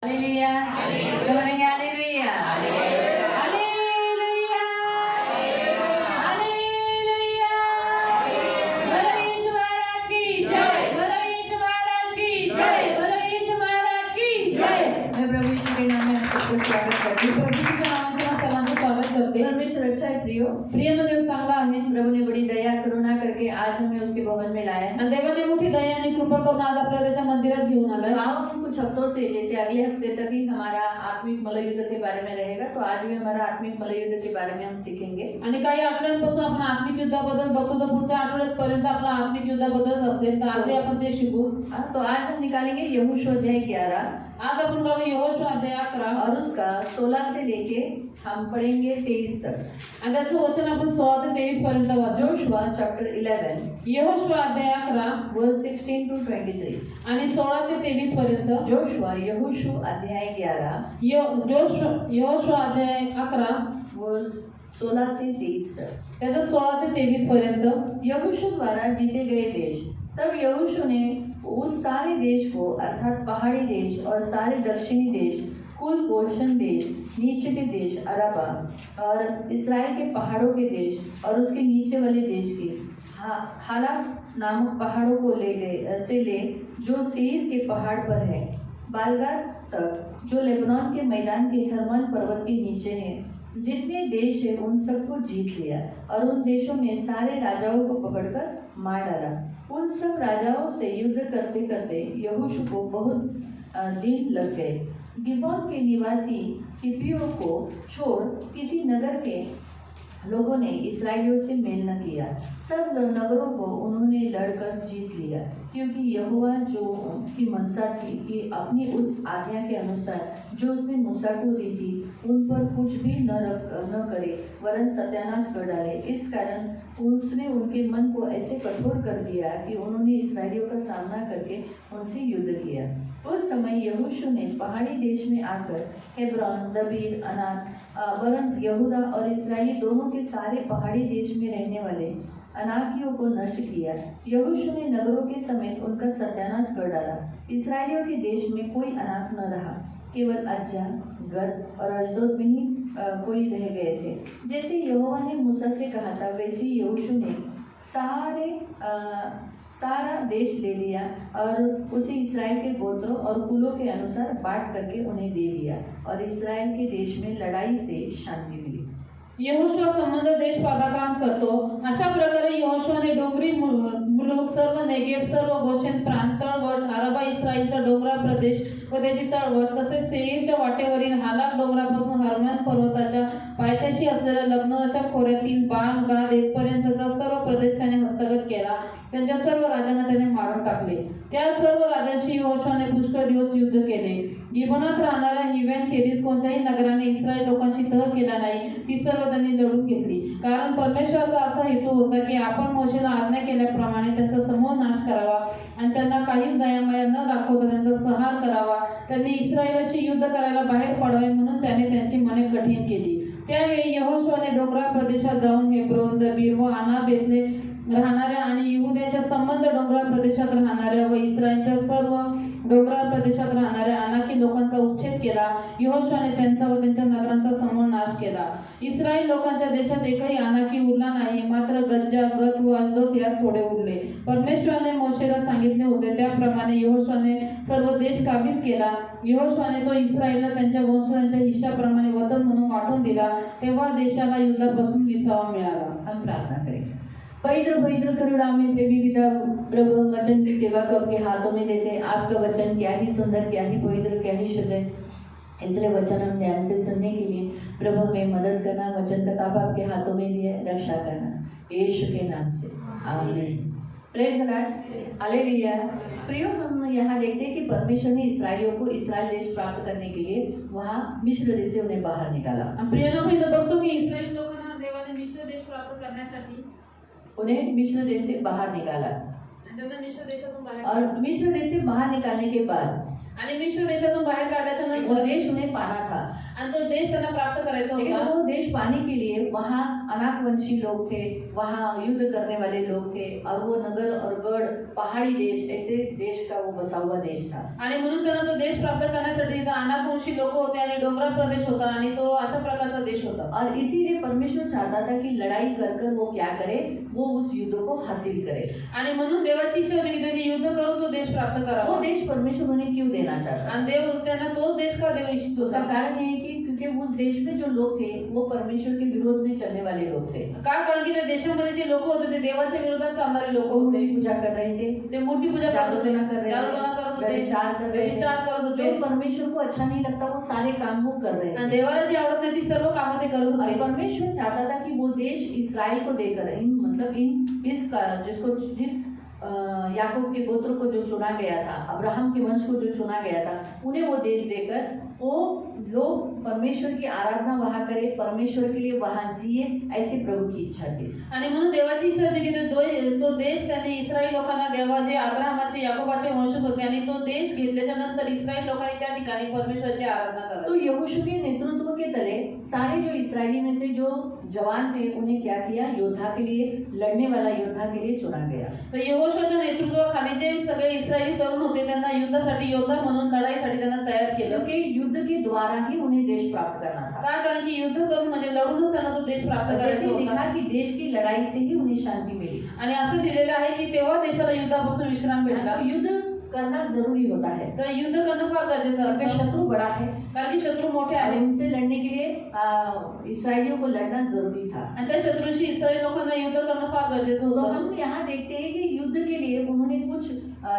Hallelujah, तो बोलेंगे hallelujah, hallelujah, hallelujah. बोलो यीशु महाराज की जय, बोलो यीशु महाराज की जय, बोलो यीशु महाराज की जय। मैं प्रभु यीशु के नाम में आपको स्वागत करती हूँ। प्रभु यीशु के नाम में सर्वांचं स्वागत करते हैं। परमेश्वर अच्छा है प्रियो, प्रियनो देव चांगला आहे। प्रभु ने बड़ी दया करुणा करके आज हमें उसके भवन में लाया है। देवाने मोठी दया आणि कृपा करून आज आपल्याला त्याच्या मंदिरात घेऊन आलाय। हम कुछ हफ्तों से जैसे अगले हफ्ते तक ही हमारा आत्मिक मल्लयुद्ध के बारे में रहेगा, तो आज भी हमारा आत्मिक मल्लयुद्ध के बारे में हम सीखेंगे। आणि काही आठवड्यांपासून आपण आत्मिक युद्धाबद्दल बघतो, तर पुढच्या आठवड्यापर्यंत आपला आत्मिक युद्धाबद्दल असेल, तर आज आपण ते शिकू। तो आज हम निकालेंगे यहोशू अध्याय 11। आज अपन पढ़ेंगे यहोशू अध्याय 11 और उसका 16 से लेके हम पढ़ेंगे 23 तक। आणि त्याचं वचन आपण 16 ते 23 पर्यंत वाचू। जोशुआ चैप्टर 11, यहोशू अध्याय 11 वर्स 16 to 23 आणि 16 ते 23 पर्यंत। जोशुआ यहोशू अध्याय 11, यहोशू अध्याय 11 वर्स 16 से 23 तक। त्याचं 16 ते 23 पर्यंत। यहोशू द्वारा जीते गए देश। तब यहोशू ने उस सारे देश को अर्थात पहाड़ी देश और सारे दक्षिणी देश, कुल गोशन देश, नीचे के देश अरबा और इसराइल के पहाड़ों के देश और उसके नीचे वाले देश की हालाक नामक पहाड़ों को ले जो सेईर के पहाड़ पर है, बालगाद तक जो लेबनान के मैदान के हरमन पर्वत के नीचे है। जितने देश है उन सबको जीत लिया और उन देशों में सारे राजाओं को पकड़कर मार डाला। उन सब राजाओं से युद्ध करते करते यहोशू को बहुत दिन लग गए। गिबोन के निवासी किबियों को छोड़ किसी नगर के लोगों ने इसराइलियों से मेल न किया। सब नगरों को उन्होंने लड़कर जीत लिया, क्योंकि यहोवा जो की मनसा थी कि अपनी उस आज्ञा के अनुसार जो उसने मूसा को दी थी उन पर कुछ भी न करे वरन सत्यानाश कर डाले। इस कारण उसने उनके मन को ऐसे कठोर कर दिया कि उन्होंने इसराइलियों का सामना करके उनसे युद्ध किया। उस समय यहोशू ने पहाड़ी देश में आकर हेब्रोन, दबीर, अनाक, वरन यहूदा और इसराइली दोनों के सारे पहाड़ी देश में रहने वाले अनाकियों को नष्ट किया। यहोशू ने नगरों के समेत उनका सत्यानाश कर डाला। इसराइलियों के देश में कोई अनाक न रहा, केवल अज्जा, गत और अशदोद में ही कोई रह गए थे। जैसे यहोवा ने मूसा से कहा था, वैसे यहोशू ने सारा देश ले लिया और उसे इसराइल के गोत्रों और कुलों के अनुसार बांट करके उन्हें दे दिया और इसराइल के देश में लड़ाई से शांति मिली। यहोशू संबंध देश पादाक्रांत करतो। अशा प्रकारे यहोशूने डोंगरी मुलूक, सर्व नेगेब, सर्व गोशेन प्रांत, तळवट, अरबा इस्रायलचा डोंगराळ प्रदेश व त्याची तळवट, तसेच सेईरच्या वाटेवरील हालाक डोंगरापासून हर्मोन पर्वताच्या पायथ्याशी असलेल्या लबनोनाच्या खोऱ्यातील बाल गाद येथपर्यंतचा सर्व प्रदेश त्याने हस्तगत केला। त्यांच्या सर्व राजांना त्याने मारून टाकले। त्या सर्व राजांशी यहोशूने पुष्कळ दिवस युद्ध केले। गिबोनात राहणाऱ्या हिव्यांखेरीज कोणत्याही नगराने इस्रायल लोकांशी तह केला नाही, ती सर्व त्यांनी लढून घेतली। कारण परमेश्वराचा असा हेतू होता की आपण मोशेला आज्ञा केल्याप्रमाणे त्यांचा समूह नाश करावा आणि त्यांना काहीच दयामाया न दाखवता त्यांचा संहार करावा। त्यांनी इस्रायलाशी युद्ध करायला बाहेर पडावे म्हणून त्याने त्यांची मने कठीण केली। त्यावेळी यहोशूने डोंगराळ प्रदेशात जाऊन हेब्रोन, दबीर व आनाबेतले राहणाऱ्या आणि यहुद्याच्या संबंध डोंगराळ प्रदेशात राहणाऱ्या व इस्रायलच्या सर्व डोंगराळ प्रदेशात राहणाऱ्या अनाकी लोकांचा उच्छेद केला। यहोशूने त्यांचा व त्यांच्या नगरांचा समूळ नाश केला। इस्रायल लोकांच्या देशात एकही अनाकी उरला नाही, मात्र गज्जा, गत व अशदोद यात थोडे उरले। परमेश्वराने मोशेला सांगितले होते त्याप्रमाणे यहोशूने सर्व देश काबीज केला। यहोशूने तो इस्रायलला त्यांच्या वंशजांच्या हिश्शाप्रमाणे वतन म्हणून वाटून दिला। तेव्हा देशाला युद्धापासून विसावा मिळाला। हम प्रार्थना करेंगे। पवित्र करुणा में प्रेमी पिता प्रभु, वचन की सेवा को आपके हाथों में देते हैं। आपका वचन क्या ही सुंदर, क्या ही पवित्र, क्या ही शुद्ध है, इसलिए वचन हम ध्यान से सुनने के लिए प्रभु हमें मदद करना। वचन का ताबा आपके हाथों में दिया, रक्षा करना, यीशु के नाम से आमीन। Praise the Lord, hallelujah. प्रियो, हम यहाँ देखते हैं कि परमेश्वर ने इसराइलियों को इसराइल देश प्राप्त करने के लिए वहाँ मिस्र देश से उन्हें बाहर निकाला। प्रियो, मी बघतो की इस्रायल लोकांना देवाने मिस्र देश प्राप्त करण्यासाठी उन्हें मिस्र देश से बाहर निकाला। और मिस्र देश से बाहर निकालने के बाद आणि मिस्र देशातून बाहेर काढल्याच्या नंतर वो देश उन्हें पाना था। आणि तो देश त्यांना प्राप्त करायचा लेकिन होता. वो देश पाने के लिए वहाँ अनाकवंशी लोग थे, वहाँ युद्ध करने वाले लोग थे, और वो नगर और गढ़ पहाड़ी देश, ऐसे देश का वो बसा हुआ देश था. आणि म्हणून त्यांना तो देश प्राप्त करण्यासाठी इथं अनाकवंशी लोक होते आणि डोंगराळ प्रदेश होता आणि तो अशा प्रकारचा देश होता. और इसीलिए परमेश्वर चाहता था कि लड़ाई कर कर वो क्या करे, वो उस युद्ध को हासिल करे. आणि म्हणून देवाची इच्छा होती की त्यांनी युद्ध करून तो देश प्राप्त वो करावा. देश परमेश्वर उन्हें क्यों देना चाहता. आणि देव त्यांना तोच देश का देऊ इच्छित उसका होता. कारण ये है कि क्योंकि उस देश में जो लोग थे वो परमेश्वर के विरोध में चलने वाले लोग थे. का? कारण की त्या देशामध्ये जे लोक होते ते देवाच्या विरोधात चालणारे लोक वो होते. मूर्ति पूजा कर रहे थे, ते मूर्ती पूजा करत होते, जादूटोना कर रहे जादूटोना थे, करत होते, व्यभिचार कर रहे व्यभिचार करत थे. होते. जो परमेश्वर को अच्छा नहीं लगता वो सारे काम वो कर रहे आणि थे. देवाला जे आवडत नाही ती सर्व कामं ते करत और होते. परमेश्वर चाहता था कि वो देश इसराइल को देकर जिस याकूब के गोत्र को जो चुना गया था, अब्राहम के वंश को जो चुना गया था, उन्हें वो देश देकर वो लोग परमेश्वर की आराधना वहाँ करे, परमेश्वर के लिए वहाँ जिए, ऐसी प्रभु की इच्छा थी. आणि म्हणून देवाची इच्छा होती की तो देश त्यांनी इस्रायल लोकांना देवा जे अब्राहमाचे याकोबाचे वंशज होते आणि तो देश घेतल्याच्या नंतर इस्रायल लोकांनी त्या ठिकाणी परमेश्वराची आराधना तो करावी. यहोशू के नेतृत्व के तले सारे जो इसराइली में से जो जवान थे उन्हें क्या किया, योद्धा के लिए, लड़ने वाला योद्धा के लिए चुना गया. तर यहोशूच्या नेतृत्वाखाली जे सगळे इस्रायली तरुण होते त्यांना युद्धासाठी योद्धा म्हणून लढाईसाठी त्यांना तयार केलं. क्योंकि युद्ध के द्वारा ही उन्हें देश प्राप्त करना था. का? कारण की युद्ध करून म्हणजे लढूनच त्यांना तो देश प्राप्त जैसे करायचा होता. लिखा कि देश की लड़ाई से ही उन्हें शांति मिली. आणि असं दिलेलं आहे की तेव्हा देशाला युद्धापासून विश्राम भेटला. तो युद्ध करना जरूरी होता है. तर युद्ध करणं फार गरजेचं क्योंकि असतं. शत्रु बड़ा है कारण की शत्रू मोठे और आहेत उनसे लड़ने के लिए इसराइलियों को लड़ना जरूरी था. आणि त्या शत्रूंशी इस्रायल लोकांना युद्ध करणं फार गरजेचं तो होतं. हम यहाँ देखते हैं कि युद्ध के लिए उन्होंने कुछ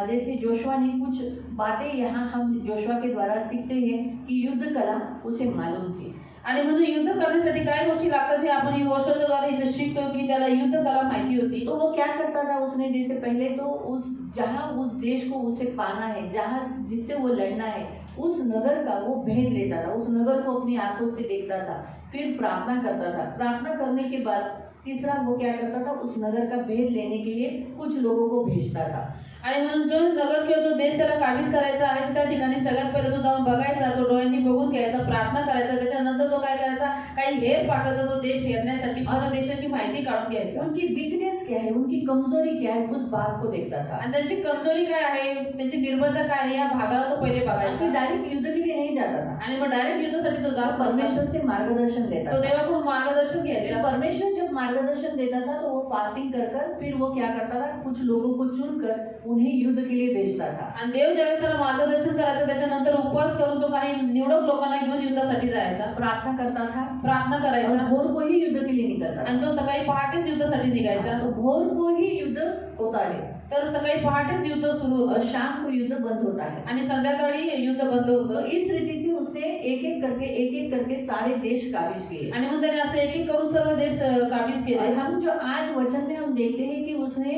जैसे जोशुआ ने कुछ बातें यहाँ हम जोशुआ के द्वारा सीखते हैं कि युद्ध कला उसे मालूम थी. आणि म्हणून युद्ध करण्यासाठी काय गोष्टी लागतात हे आपण यहोशूच्या द्वारे इथे शिकतो की त्याला युद्ध कला माहिती होती. तो वो क्या करता था, उसने जैसे पहले तो उस देश को उसे पाना है, जहाँ जिससे वो लड़ना है, उस नगर का वो भेद लेता था, उस नगर को अपनी आंखों से देखता था, फिर प्रार्थना करता था. प्रार्थना करने के बाद तीसरा वो क्या करता था, उस नगर का भेद लेने के लिए कुछ लोगों को भेजता था. आणि म्हणून जो नगर किंवा जो देश त्याला काबीज करायचा आहे त्या ठिकाणी सगळ्यात पहिले तो जाऊन बघायचा, तो डोळ्यांनी बघून घ्यायचा, प्रार्थना करायचा, त्याच्यानंतर तो काय करायचा, काही हेर पाठवायचा तो देश हेरण्यासाठी, पूर्ण देशाची माहिती काढून घ्यायचा. उनकी वीकनेस क्या है, उनकी कमजोरी क्या है, उस बात को देखता था. आणि त्यांची कमजोरी काय आहे, त्यांची निर्बलता काय आहे, या भागाला तो पहिले बघायचा. फिर डायरेक्ट युद्ध के लिए नहीं जाता था. आणि मग डायरेक्ट युद्धासाठी तो जात परमेश्वर से मार्गदर्शन लेता तो था. देवाकडून मार्गदर्शन फिर घ्यायचा. परमेश्वर जब मार्गदर्शन देता था तो वो फास्टिंग कर फिर वो क्या करता था, कुछ लोगों को चुनकर उन्हें युद्ध के लिए भेजता था. आणि देव ज्यावेळेस त्याला मार्गदर्शन करायचं त्याच्यानंतर उपवास करून तो काही निवडक लोकांना घेऊन युद्धासाठी जायचा, प्रार्थना करता था प्रार्थना और करायचा भोर को ही युद्ध के लिए निकलता था. आणि तो सकाळी पहाटेच युद्धासाठी निघायचा. तो भोर को ही युद्ध होता है तर सकाळी पहाटेच युद्ध सुरू और होतं शाम को युद्ध बंद होता है. आणि संध्याकाळी युद्ध बंद तो होतं. इस रीति से उसने एक एक करके सारे देश काबिज किए. आणि मग त्याने असं एक एक करून सर्व देश काबीज और केले. हम जो आज वचन में हम देखते हैं कि उसने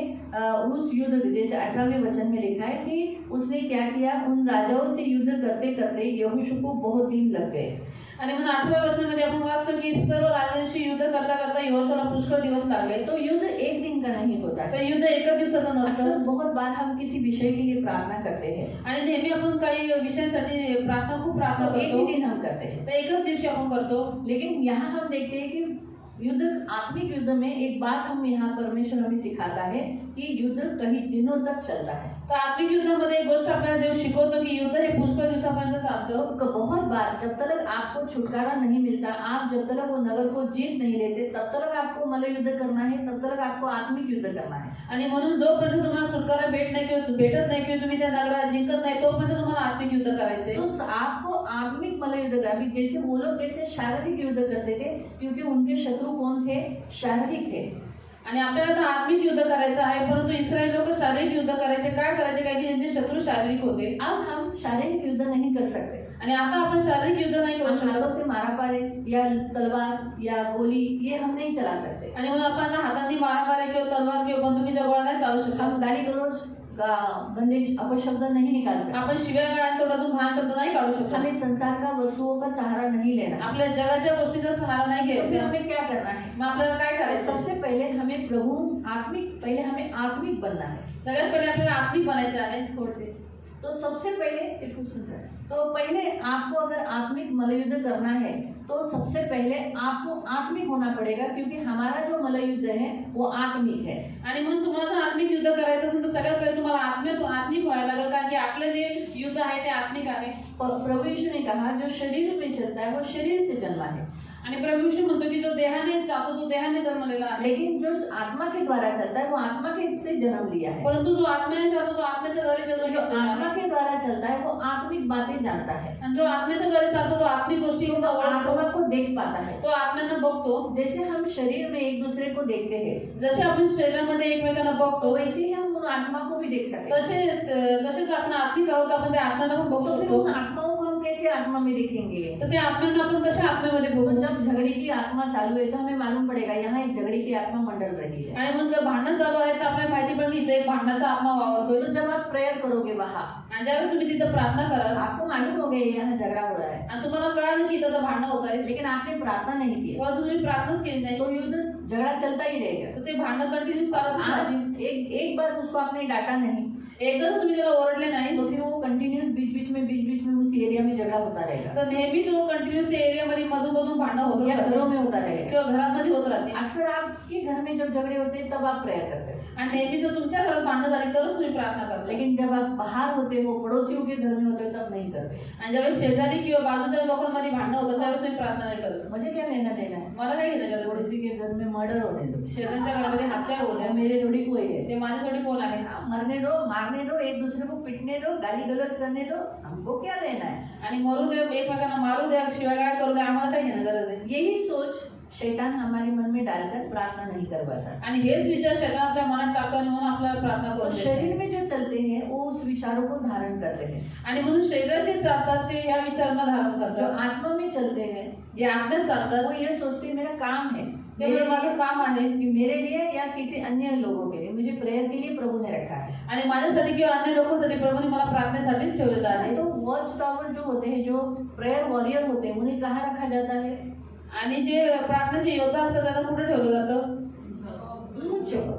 उस युद्ध, जैसे 18वें वचन में लिखा है कि उसने क्या किया, उन राजाओं से युद्ध करते करते यहोशू को बहुत दिन लग गए. आणि मग 8व्या वचनामध्ये आपण वाचतो की सर्व राजांशी युद्ध करता करता यहोशूला पुष्कळ दिवस लागले. तो युद्ध एक दिन का नहीं होता है. तर युद्ध एका दिवसाचं अक्सर नसतं. बहुत बार हम किसी विषय के लिए प्रार्थना करते हैं, आणि नेहमी आपण काही विषयांसाठी खूप प्रार्थना तो एक ही करतो, दिन हम करते हैं. तर एकच दिवशी आपण करतो. लेकिन यहाँ हम देखते हैं कि युद्ध, आत्मिक युद्ध में एक बात हम यहाँ परमेश्वर हमें सिखाता है कि युद्ध कई दिनों तक चलता है. तर आत्मिक युद्धामध्ये एक गोष्ट आपल्याला देव शिकवतो की युद्ध हे पुष्कळ दिवसापर्यंत चालतं. तो बहुत बार जब तक आपको छुटकारा नहीं मिलता, आप जब तक वो नगर को जीत नहीं लेते, तब तक आपको मल्लयुद्ध करना है, तब तक आपको आत्मिक युद्ध करना है. आणि म्हणून जोपर्यंत तुम्हाला सुटकारा भेटत नाही किंवा तुम्ही त्या नगरात जिंकत नाही तोपर्यंत तुम्हाला आत्मिक युद्ध करायचंय. तो आपको आत्मिक मल्लयुद्ध करना, जैसे वो लोग कैसे शारीरिक युद्ध करते थे, क्योंकि उनके शत्रु कौन थे, शारीरिक थे. आणि आपल्याला तर आत्मिक युद्ध करायचं आहे, परंतु इस्रायल लोक शारीरिक युद्ध करायचे. काय करायचे, काय की त्यांचे शत्रू शारीरिक होते. अब हम शारीरिक युद्ध नहीं कर सकते. आणि आता आपण शारीरिक युद्ध नाही करू हम हाथों शकत. से मारा पारे या तलवार या गोली ये हम नहीं चला सकते. आणि म्हणून आपण हातांनी मारामारी किंवा तलवार किंवा बंदुकीच्या गोळा नाही चालू शकत. हम गाली गलौज गंदे अपशब्द नहीं निकाल सकते. आपण शिव्या गाळ्या तोंडातून घाण शब्द नाही काढू शकत. हमें संसार का वस्तुओं का सहारा नहीं लेना. आपल्या जगाच्या गोष्टीचा सहारा नाही तो फिर घ्यायचा. हमें क्या करना है, मग आपल्याला काय करायचं, सबसे पहले हमें पहले हमें आत्मिक बनना है. सगळ्यात पहिले आपल्याला आत्मिक बनायचं आहे. तो सबसे पहले देखो सुन रहे हैं। तो पहले आपको अगर आत्मिक मल्लयुद्ध करना है तो सबसे पहले आपको आत्मिक होना पड़ेगा, क्योंकि हमारा जो मल्लयुद्ध है वो आत्मिक है। आणि म्हणून तुम्हाला जर आत्मिक युद्ध करायचं असेल तर सगळ्यात पहिले तुम्हाला आत्मिक व्हायला लागेल, कारण की आपलं जे युद्ध आहे ते आत्मिक आहे। प्रभु यीशु ने कहा जो शरीर में चलता है वो शरीर से जन्मा है, आणि प्रभू यीशु म्हणतो की जो देहाने चालतो तो देहाने जन्मलेला आहे, लेकिन जो आत्मा के द्वारा चलता है वो आत्मा के से जन्म लिया है। परंतु जो आत्म्याने चालतो तो आत्म्याच्या द्वारे जो जन्मलेला आत्मा आहे। के द्वारा चलता है वो आत्मिक बातें जानता है, आणि जो आत्म्याच्या द्वारे चालतो तो आत्मिक गोष्टी तो आत्मा को देख पाता है। तो आत्म्यानं बघतो। जैसे हम शरीर में एक दूसरे को देखते हैं जसे आपण शरीरामध्ये एकमेकांना तो बघतो वैसे ही हम उन आत्मा को भी देख सकते हैं। तसेच आपण आत्मिक आहोत, आपण त्या आत्म्याला पण बघू तो फिर शकतो। उन आत्माओं को हम कैसे आत्मा में देखेंगे? तर त्या आत्म्यांना आपण कशा आत्म्यामध्ये तो बघू? जब झगड़े की आत्मा चालू है तो हमें मालूम पड़ेगा यहाँ एक झगड़े की आत्मा मंडल रही है। आणि मग जर भांडण चालू आहे तर आपल्याला माहिती पडेल की इथे एक भांडणाचा आत्मा वावरतोय। तो जब आप प्रेयर करोगे वहाँ आणि ज्यावेळेस तुम्ही तिथं प्रार्थना कराल आपको मालूम हो गया यहाँ झगड़ा हो रहा है, आणि तुम्हाला कळालं की इथं तर भांडण होत आहे, लेकिन आपने प्रार्थना नहीं की परंतु तुम्ही प्रार्थनाच केली नाही, तो युद्ध झगड़ा चलता ही रहेगा। तर ते भांडण कंटिन्यू चालत आज राहतील। एक बार उसको आपने डांटा नहीं एकदा जर तुम्ही त्याला ओरडले नाही तो फिर वो कंटिन्यूस बीच बीच में उस एरिया में झगड़ा होता रहेगा तर नेहमी तो कंटिन्यू त्या एरियामध्ये मधून भांडण होत या घरों राहते में होता रहेगा। किंवा घरामध्ये होत राहते। अक्सर आपके घर में जब झगड़े होते हैं तब आप प्रेयर करते हैं, आणि नेहमी जर तुमच्या घरात भांडण झाली तरच तुम्ही प्रार्थना करता, लेकिन जब आप बाहर होते हो पड़ोसियों के घर में होते हो तब नहीं करते। आणि ज्यावेळेस शेजारी किंवा बाजूच्या लोकांमध्ये भांडण होतं त्यावेळेस तुम्ही प्रार्थना नाही करत। मुझे क्या लेना देना है? मला काय घेणं त्याच्यात? पड़ोसी के घर में मर्डर होने दो, शेजारच्या घरामध्ये हत्या होत आहे, मेरे थोड़ी कोई है। ते माझ्यासाठी कोण आहे? मरने दो, मारने दो, एक दूसरे को पिटने दो, गाली गलौज करने दो, हमको क्या लेना है? आणि मरू दे, एकमेकांना मारू द्या, शिवागाळ करू द्या, आम्हाला काय घेणं गरज आहे? यही सोच शैतान हमारे मन में डालकर प्रार्थना नहीं करवाता। आणि हेच विचार शैतान आपल्या मनात टाकतो आणि म्हणून आपल्याला प्रार्थना और करू शरीर में जो चलते हैं वो उस विचारों को धारण करते हैं, आणि म्हणून शरीरात जे चालतात ते ह्या विचारांना धारण जो करतात। आत्मा में चलते हैं जे आत्म्यात चालतात वो ये सोचते हैं मेरा काम है, ते माझं काम आहे कि मेरे लिए या किसी अन्य लोगों के लिए, मुझे प्रेयर के लिए प्रभु ने रखा है। आणि माझ्यासाठी किंवा अन्य लोकांसाठी प्रभूने मला प्रार्थनेसाठीच ठेवलेलं आहे। तो वॉच टावर जो होते हैं, जो प्रेयर वॉरियर होते हैं, उन्हें कहाँ रखा जाता है? आणि जे प्रार्थनेचे योद्धा असतात त्यांना कुठे ठेवलं जातं? ऊंचे पर,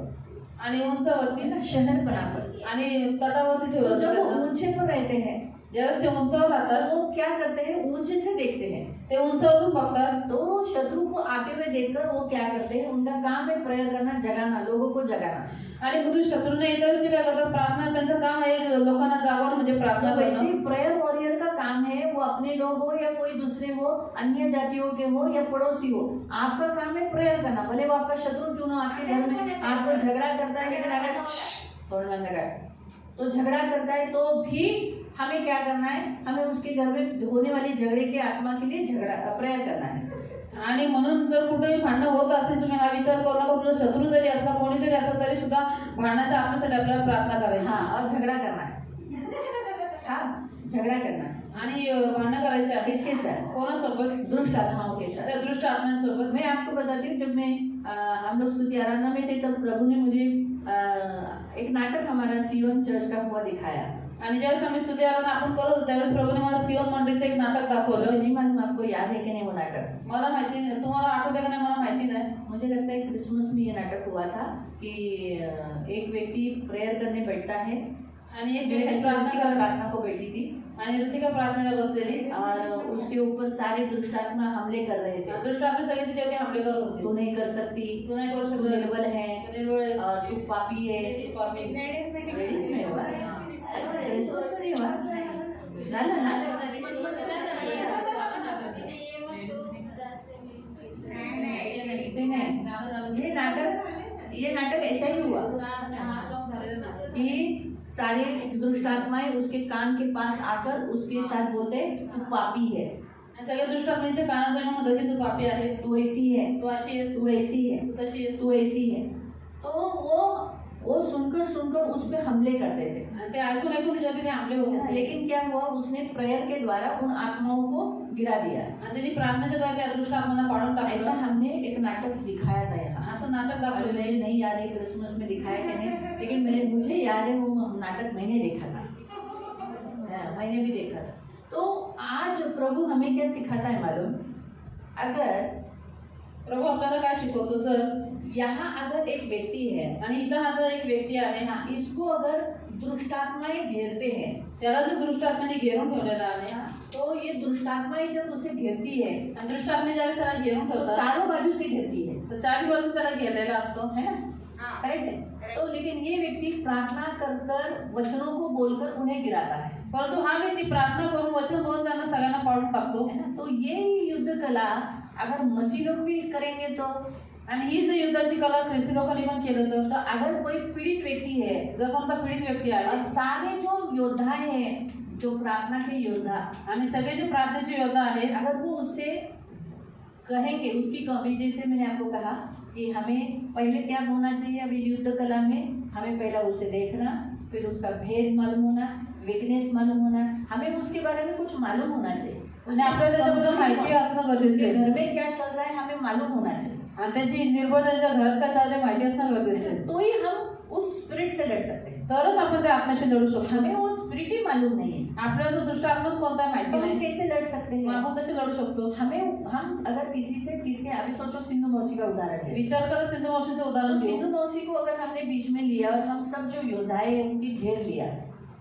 आणि उंचावरती ना शहर पर, आणि तटावरती तो ठेवलं जब वो जातं। ऊंचे पर रहते हैं ज्यावेळेस ते उंचावर राहतात वो क्या करते हैं? ऊंचे से देखते हैं, ते उंचावरून बघतात, तो शत्रु को आते हुए देखकर वो क्या करते हैं? उनका काम है प्रेयर करना, जगाना, लोगों को जगाना। आणि म्हणून शत्रूने येताच ते काय करतात? प्रार्थना, त्यांचं काम आहे लोकांना जागवणं म्हणजे प्रार्थना तो वैसे करणं। प्रेयर वॉरियर का काम है, वो अपने लोग हो या कोई दूसरे हो, अन्य जातियों के हो या पड़ोसी हो, आपका काम है प्रेयर करना। भले वो आपका शत्रु क्यों ना, आपके घर में आपको झगड़ा करता है, लेकिन अगर थोड़ा बंद कर तो झगड़ा करता है तो भी हमें क्या करना है? हमें उसके घर में होने वाली झगड़े के आत्मा के लिए झगड़ा प्रेयर करना है। आणि म्हणून जर कुठेही भांडण होत असेल तुम्ही हा विचार करू नका, तुझा शत्रू जरी असला कोणी जरी असला तरी सुद्धा भांडणाच्या आत्म्यासाठी आपल्याला प्रार्थना करायची। हाँ, और झगड़ा करना है। हाँ, झगड़ा करना है। आणि भांडण करायचे आहे किसके साथ? कोणासोबत? दुष्ट आत्माओं के साथ। त्या दुष्ट आत्म्यांसोबत। मैं आपको बताती हूँ, जब मैं हम लोग स्तुति आराधना में थे तब प्रभु ने मुझे एक नाटक हमारा सियोन चर्च का हुआ दिखाया। आणि ज्यावेळेस आम्ही स्तुती आराधना आपण करत होतो त्यावेळेस प्रभूने मला सियोन मंडळीचं एक नाटक मुझे दाखवलं। नहीं मालूम आपको याद है कि नहीं वो नाटक? मला माहिती नाही, तुम्हाला आठवतं का नाही मला माहिती नाही। मुझे लगता है क्रिसमस में ये नाटक हुआ था कि एक व्यक्ति प्रेयर करने बैठता है, आणि एक मेरे व्यक्ती प्रार्थना को बैठी थी आणि ऋतिका प्रार्थनेला बसलेली और उसके ऊपर सारे दुष्टात्मा हमले कर रहे थे। दुष्ट आत्मे सगळे तिच्यावरती हमले करत होते। तू नहीं कर सकती, तू नाही करू तू शकत, निर्बल है, तू निर्बळ आहे, और तू पापी है। स्वामी। लेडीज में हुआ, क्रिसमस में नहीं हुआ, झालं ना? नहीं, ये नाटक ऐसा ही हुआ कि सारे दुष्ट आत्माएं उसके कान के पास आकर उसके साथ बोलते तू पापी है, सगळे दुष्ट आत्म्यांच्या कानात जाऊन म्हणतात की तू पापी आहेस, तू ऐसी है, तू अशी आहेस, तू ऐसी है, तू तशी आहेस। तू ऐसी है। तो वो सुनकर उस पे हमले करते थे। आणि ते ऐकून तिच्यावरती ते हमले होत होते। लेकिन क्या हुआ? उसने प्रेयर के द्वारा उन आत्माओं को गिरा दिया। आणि त्यांनी प्रार्थनेच्या द्वारे त्या दुष्ट आत्मांना पाडून ऐसा टाकलं। हमने एक नाटक दिखाया था यहाँ। असं नाटक दाखवलेलं मुझे आहे। नहीं याद है क्रिसमस में दिखाया कि नहीं, लेकिन मुझे याद है वो नाटक मैंने देखा था। हाँ, मैंने भी देखा था। तो आज प्रभु हमें क्या सिखाता है मालूम? अगर प्रभू आपल्याला काय शिकवतो? जर यहाँ अगर एक व्यक्ति है आणि इथं हा जर एक व्यक्ति आहे, हाँ, इसको अगर दुष्टात्माएं घेरते हैं, त्याला जर दुष्ट आत्म्याने घेरून ठेवलेला आहे, तो ये दुष्टात्माएं जब उसे घेरती है आणि दुष्ट आत्मे ज्यावेळेस त्याला घेरून तो ठेवतात चारों बाजू से घेरती है, तर चारी बाजू त्याला घेरलेला असतो, है ना? करेक्ट है? तो लेकिन ये व्यक्ति प्रार्थना कर कर वचनों को बोलकर उन्हें गिराता है, परंतु हा व्यक्ती प्रार्थना करून वचन बोलून त्यांना सगळ्यांना पाडून टाकतो, है ना? तो ये युद्ध कला अगर मसीह लोग भी करेंगे तो आणि ही जर युद्धाची कला ख्रिस्ती लोकांनी पण केलं तर अगर कोई पीड़ित व्यक्ति है जर कोणता पीडित व्यक्ती और आहे सारे जो योद्धा हैं, जो प्रार्थना के योद्धा, आणि सगळे जे प्रार्थनेचे योद्धा आहेत, अगर वो उससे कहेंगे उसकी कमी, जैसे मैंने आपको कहा कि हमें पहले क्या होना चाहिए, अभी युद्ध कला में हमें पहला उसे देखना, फिर उसका भेद मालूम होना, वीकनेस मालूम होना, हमें उसके बारे में कुछ मालूम होना चाहिए, आणि आपल्याला त्याच्याबद्दल माहिती असणं गरजेचं उसके आहे घर में क्या चल रहा है हमें मालूम होना चाहिए, आणि त्याची निर्भर त्यांच्या घरात काय चाललंय माहिती असणं गरजेचं आहे, तो ही हम उस स्पिरिट से लड़ सकते हैं। तरच आपण त्या आत्म्याशी लढू शकतो। हमें वो स्पिरिट ही मालूम नहीं है, आपल्याला तो दुष्ट आत्माच कोणता आहे माहिती तो हम नाही, कैसे लड़ सकते मग हैं? आपण कसे लढू शकतो? हम अगर किसी से किसके, अभी सोचो सिंधु मौसी का उदाहरण ले, विचार करा सिंधू मावशीचं तो उदाहरण घेऊ। सिंधु मौसी को अगर हमने बीच में लिया और हम सब जो योद्धाएं हैं उनकी घेर लिया,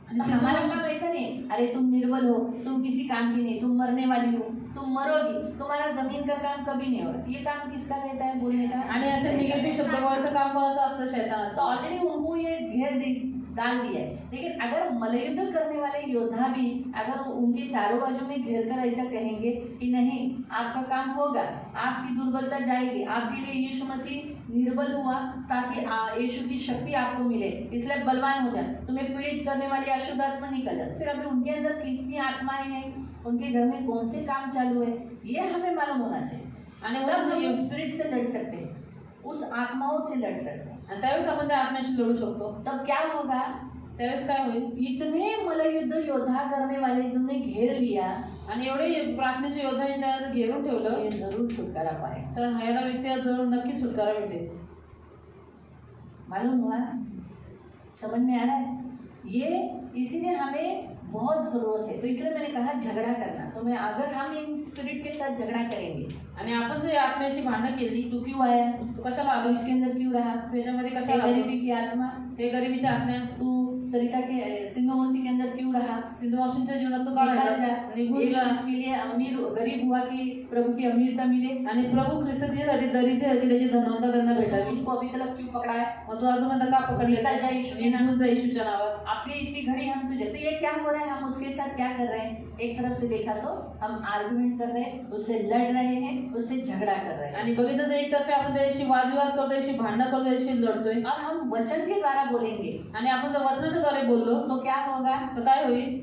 तो हमारा काम ऐसा नहीं अरे तुम निर्बल हो, तुम किसी काम की नहीं, तुम मरने वाली हो, तुम मरोगी, तुम्हारा जमीन का काम कभी नहीं होगा, ये काम किसका रहता है बोलने का? आणि असे निगेटिव्ह शब्द बोलायचं काम कोणाचं असतं? तो शैतानाचं। ऑलरेडी उनको ये डाल दिया है, लेकिन अगर मल्लयुद्ध करने वाले योद्धा भी अगर उनके चारों बाजू में घेर कर ऐसा कहेंगे कि नहीं आपका काम होगा, आपकी दुर्बलता जाएगी, आपके लिए यीशु मसीह निर्बल हुआ ताकि यीशु की शक्ति आपको मिले, इसलिए बलवान हो जाए, तुम्हें पीड़ित करने वाली अशुद्ध आत्मा निकल जाए, फिर अभी उनके अंदर कितनी आत्माएं हैं, उनके घर में कौन से काम चालू है, ये हमें मालूम होना चाहिए, आणि तब मग हम स्पिरिट से लड़ सकते हैं, उस आत्माओं से लड़ सकते हैं। आणि त्यावेळेस आपण त्या आत्म्याशी लढू शकतो। तब क्या होगा? त्यावेळेस काय होईल? इतने मल्लयुद्ध योद्धा करने वाले तुमने घेर लिया, आणि एवढे प्रार्थनेचे योद्धाने त्याला घेरून ठेवलं ये जरूर छुटकारा पाए, तर ह्याला व्यक्तीला जरूर नक्की सुटकारा भेटेल। मालूम हुआ? समझ में आ रहा है? ये इसीलिए हमें बहुत जरूरत है, तो इसलिए मैंने कहा झगड़ा करना, तो मैं अगर हम इन स्पिरिट के साथ झगड़ा करेंगे, आणि आपण जर या आत्म्याशी भांडण केली, तू क्यों आया, तू कशाला तो आलो, इसके अंदर क्यों रहा, त्याच्यामध्ये हे कशाला आलो, गरीबी की आत्मा, हे गरिबीच्या आत्म्या, तू सरिता के सिंधु मौसी के अंदर क्यों रहा, सिंधू मावशींच्या जीवनात तू का निकल राहिलास? जा, निघून यीशु जा। इसके लिए अमीर गरीब हुआ कि प्रभु की अमीरता मिले, आणि प्रभू ख्रिस्तासाठी दरिद्र होती, त्याची धनवंता त्यांना तो भेटावी, उसको अभी तक क्यों पकड़ा है, मग तू अजून का पकडले? निकल जा यीशु के नाम निघून जा येशूच्या नावात। आपकी इसी घड़ी हम तुझे, तो ये क्या हो रहा है, हम उसके साथ क्या कर रहे हैं, एक तरफ से देखा तो हम आर्गुमेंट कर रहे हैं, उससे लड़ रहे हैं, उससे झगड़ा कर रहे हैं, आणि बघितलं तर एक तर्फे आपण त्याशी वादविवाद करतो, त्याशी भांडण करतो, त्याशी लढतोय, और हम वचन के द्वारा बोलेंगे आणि आपण जर वचनाच्या द्वारे बोललो तो क्या होगा, तर काय होईल?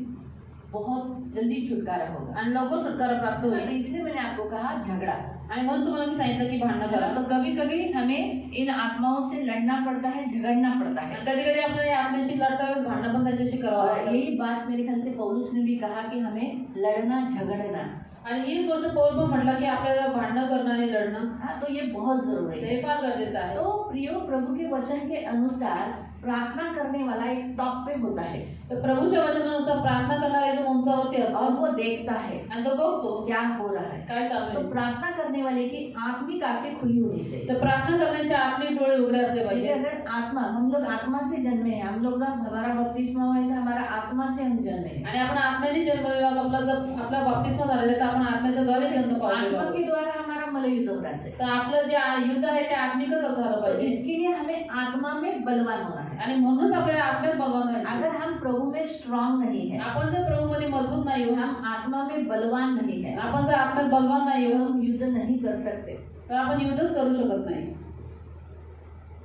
बहुत जल्दी छुटकारा होगा। आणि लवकर सुटकारा प्राप्त तो होईल। इसलिए मैंने आपको कहा झगड़ा, आणि म्हणून तुम्हाला मी सांगितलं की भांडण करा। तो कभी कभी हमें इन आत्माओं से लड़ना पड़ता है, झगड़ना पड़ता है, कधी कधी आपल्याला या आत्म्याशी लढता वेळेस भांडण पण त्यांच्याशी करावं और लागतं। यही बात मेरे ख्याल से पौलुस ने भी कहा कि हमें लड़ना झगड़ना, आणि हीच गोष्ट पौल पण म्हटलं की आपल्याला भांडण करणं आणि लढणं हाँ, तो ये बहुत जरूरी है। हे फार गरजेचं आहे। तो प्रियो प्रभु के वचन के अनुसार प्रार्थना करने वाला एक टॉप पे होता है, तर प्रभूच्या वचनानुसार प्रार्थना करणारा जो उंचावरती और असतो वो देखता है आणि तो बघतो क्या हो रहा है, काय चालू तो आहे। प्रार्थना करने वाले की आत्मिक आंखें खुली होनी चाहिए। तर प्रार्थना करण्याचे आपले डोळे उघडे असले देखिए पाहिजे। अगर आत्मा, हम लोग आत्मा से जन्मे हैं, हम लोग ना, हमारा बपतिस्मा हुआ है तो हमारा आत्मा से हम जन्मे हैं, आणि आपण आत्म्याने जन्मलेलो आहोत। आपला जर आपला बाप्तिस्मा झालेला तर आपण आत्म्याच्या द्वारे जन्म पावलेलो आत्मा आहोत। के द्वारा हमारा मल्लयुद्ध होना चाहिए, तर आपलं जे युद्ध आहे ते आत्मिकच झालं तो पाहिजे, इसके लिए हमें आत्मा में बलवान होना है। आणि म्हणूनच आपल्याला आत्म्यात बलवान व्हायचं। अगर हम प्रभु में स्ट्रांग नहीं है, आपण जर प्रभूमध्ये मजबूत नाही हो, हम आत्मा में बलवान नहीं है, आपण जर आत्म्यात बलवान नाही तो हो, हम युद्ध नहीं कर सकते। तर आपण युद्धच करू शकत नाही,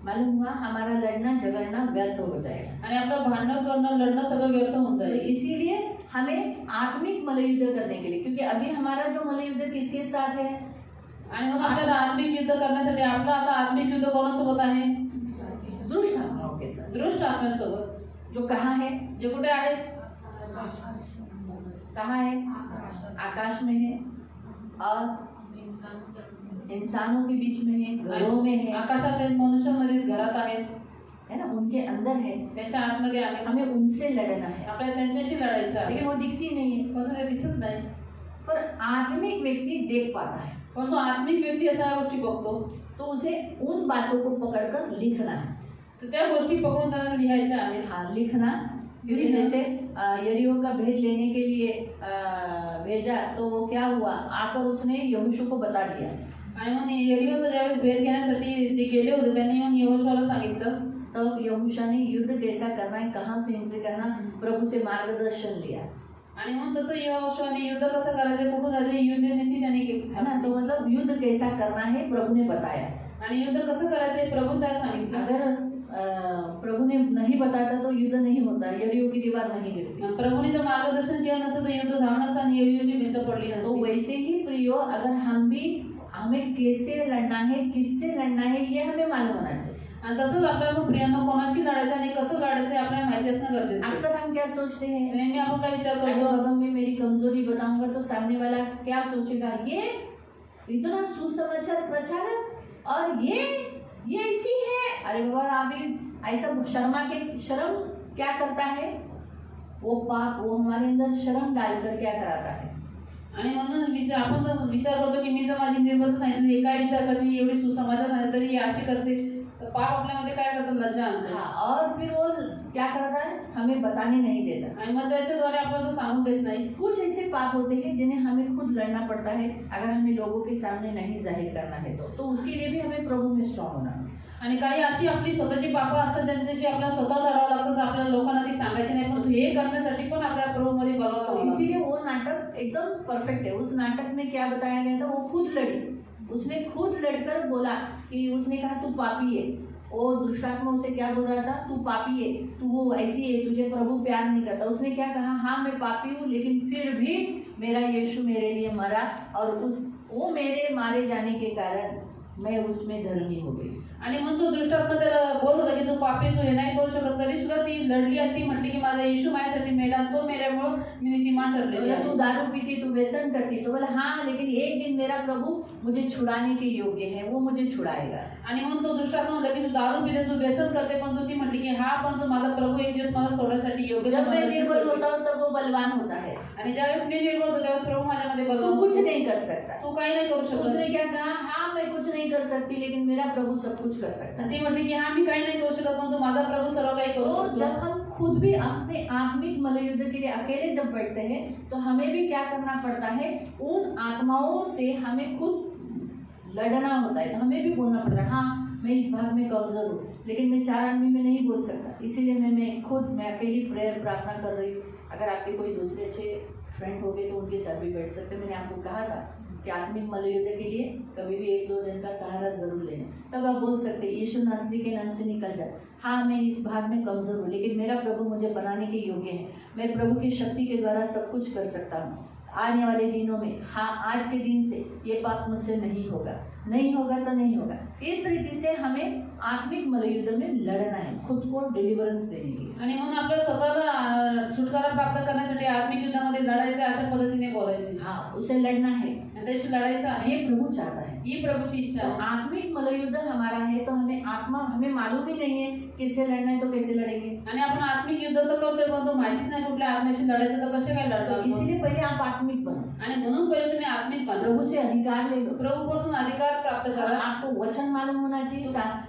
मालूम हुआ, हमारा लड़ना झगड़ना व्यर्थ हो जाएगा। आणि आपलं भांडण करणं लढणं सगळं व्यर्थ होऊन तो जाईल। इसीलिए हमें आत्मिक मल्लयुद्ध करने के लिए, क्योंकि अभी हमारा जो मल्लयुद्ध किसके साथ है, आणि मग आपल्याला आत्मिक युद्ध करण्यासाठी आपलं आता आत्मिक युद्ध कोणासोबत आहे? दुष्ट आत्माओं के साथ, दृष्ट आत्म्यासोबत, जो कहाँ है, जे कुठे आहे? कहाँ है, आकाश में है, और इंसानों के बीच में है, घरों में है, आकाशात आहेत, मनुष्यामध्ये घरात आहेत, है ना, उनके अंदर है, त्याच्या आतमध्ये आहे। हमें उनसे लड़ना है, आपल्याला त्यांच्याशी लढायचं आहे, लेकिन वो दिखती नहीं है, पण ते दिसत नाही। पर आत्मिक व्यक्ति देख पाता है, पण तो आत्मिक व्यक्ती अशा गोष्टी बघतो, तो उसे उन बातों को पकड़कर लिखना है, तर तर त्या गोष्टी पकडून त्यांना लिहायच्या आहेत. हाँ लिखना, क्योंकि जैसे यरीहो का भेद लेने के लिए भेजा तो वो क्या हुआ, आकर उसने यहोशू को बता दिया. आणि मग यरीहोचा ज्यावेळेस भेद घेण्यासाठी ते गेले होते त्यांनी येऊन यहोशूला सांगितलं. तब यहोशू ने युद्ध कैसा करना है, कहाँ से एंट्री करना, प्रभु से मार्गदर्शन लिया. आणि मग तसं यहोशूने युद्ध कसं करायचं, कुठून जायचं, युद्ध नीती त्यांनी केली है ना. तो मतलब युद्ध कैसा करना है प्रभु ने बताया. आणि युद्ध कसं करायचं प्रभू त्याला सांगितलं. अगर प्रभु ने नहीं बताता तो युद्ध नहीं होता, यरीहो की दीवार नहीं गिरती. प्रभूने जर मार्गदर्शन केलं नसतं तर युद्ध झालं नसतं आणि यरीहोची भिंत पडली तो नसती. वैसे ही प्रियो, अगर हम भी, हमें कैसे लड़ना है, किससे लड़ना है, ये हमें मालूम होना चाहिए. आणि तसंच आपल्याला प्रियांना कोणाशी लढायचं आणि कसं लढायचं हे आपल्याला माहिती असणं गरजेचं आहे. अक्सर हम क्या सोचते हैं, नेहमी आपण काय विचार अगर करतो, बाबा मैं मेरी कमजोरी बताऊंगा तो सामने वाला क्या सोचेगा, ये इतना सुसमाचार प्रचारक और ये ऐसी है. अरे बाबा अभी ऐसा शर्म क्या करता है, वो पाप, वो हमारे अंदर शर्म डालकर क्या कराता है. आणि म्हणून आपण जर विचार करतो की मी जर माझी निर्बंध सांगितलं, हे काय विचार करते, ही एवढी सुसमाचार सांगितलं तरी ही अशी करते, तर पाप आपल्यामध्ये काय करतात, लज्जा आणतात. हाँ, और फिर वो क्या करता है, हमें बताने नहीं देता. आणि मग त्याच्याद्वारे आपल्याला तो सांगून देत नाही. कुछ ऐसे पाप होते हैं जिन्हें हमें खुद लड़ना पड़ता है, अगर हमें लोगों के सामने नहीं जाहिर करना है तो उसके लिए भी हमें प्रभु में स्ट्रांग होना. आणि काही अशी आपली स्वतःची पापं असतात त्यांच्याशी आपल्याला स्वतः लढावं लागतं, आपल्याला लोकांना ती सांगायची नाही, पण हे करण्यासाठी पण आपल्या प्रभूमध्ये तो बलवावं. इसीलिए वो नाटक एकदम परफेक्ट है. उस नाटक में क्या बताया गया था, वो खुद लड़ी, उसने खुद लड़कर बोला कि उसने कहा तू पापी है. वो दुष्टात्मा उसे क्या बोल रहा था, तू पापी है, तू वो ऐसी है, तुझे प्रभु प्यार नहीं करता. उसने क्या कहा, हाँ मैं पापी हूँ, लेकिन फिर भी मेरा यीशु मेरे लिए मरा और वो मेरे मारे जाने के कारण मैं उसमें धर्मी हो गई. आणि मग तो दुष्टात्मा त्याला बोलत होता की तू पापी, तू हे नाही करू शकत, तरी सुद्धा ती लढली आणि ती म्हटली की माझा येशू माझ्यासाठी मेला, तो मेल्यामुळं मी नीतिमान ठरलेली बोला आहे. तू दारू पीती, तू व्यसन करती, तो बोला हाँ लेकिन एक दिन मेरा प्रभु मुझे छुड़ाने के योग्य है, वो मुझे छुड़ाएगा. आणि मग तो दुष्टात्मा म्हटला की तू दारू पिते, तू व्यसन करते, पण तू ती म्हटली की हा पण तू माझा प्रभू एक दिवस मला सोडण्यासाठी योग्य. जब मैं निर्बल होता हूँ तब वो बलवान होता है. आणि ज्यावेळेस मी निर्बल होतो त्यावेळेस प्रभू माझ्यामध्ये तू बलवान कुछ होतो. नहीं कर सकता. तू काही नाही करू शकत. उसने क्या कहा, हाँ मैं कुछ नहीं कर सकती लेकिन मेरा प्रभु सब कुछ कर सकता है. ती म्हटली की हा मी काही नाही करू शकत, पण तू माझा प्रभू सर्व काही करू तो शकतो. जब हम खुद भी अपने आत्मिक मल्लयुद्ध के लिए अकेले जब बैठते हैं तो हमें भी क्या करना पड़ता है, उन आत्माओं से हमें खुद लड़ना होता है. तो हमें भी बोलना पड़ता है, हाँ मैं इस भाग में कमजोर हूँ लेकिन मैं 4 आदमी में नहीं बोल सकता, इसीलिए मैं अकेली प्रेयर प्रार्थना कर रही हूँ. अगर आपके कोई दूसरे अच्छे फ्रेंड हो गए तो उनके साथ भी बैठ सकते. मैंने आपको कहा था कि आत्मिक मल्लयुद्ध के लिए कभी भी 1-2 जन का सहारा जरूर लेना. तब आप बोल सकते हैं यीशु नासरी के नाम से निकल जाए, हाँ मैं इस भाग में कमजोर हूँ लेकिन मेरा प्रभु मुझे बनाने के योग्य है, मैं प्रभु की शक्ति के द्वारा सब कुछ कर सकता हूँ. आने वाले दिनों में, हाँ आज के दिन से ये पाप मुझसे नहीं होगा तो नहीं होगा. इस रीति से हमें आत्मिक मल्लयुद्ध में लड़ना है, खुद को डिलिव्हरन्स देने की. आणि म्हणून आपल्या स्वतःला छुटकारा प्राप्त करण्यासाठी आत्मिक युद्धामध्ये लढायचे, अशा पद्धतीने बोलायचे. हाँ उसे लड़ना है, आणि त्याशी लढायचं आहे. ये प्रभु चाहता है. ही प्रभूची इच्छा तो आहे. आत्मिक मल्लयुद्ध हमारा है तो हमें मालूम ही नहीं है किससे लड़ना है तो कैसे लड़ेंगे. आणि आपण आत्मिक युद्ध तर करतोय, पण तो माहितीच नाही कुठल्या आत्म्याशी लढायचं तर कसे काय तो लढणार. इसीलिए पहले आप आत्मिक बनो, आणि म्हणून पहिले तुम्ही आत्मिक बना, प्रभु से अधिकार ले लो. प्रभू पासून अधिकार प्राप्त करा. आपको वचन मालूम होना चाहिए.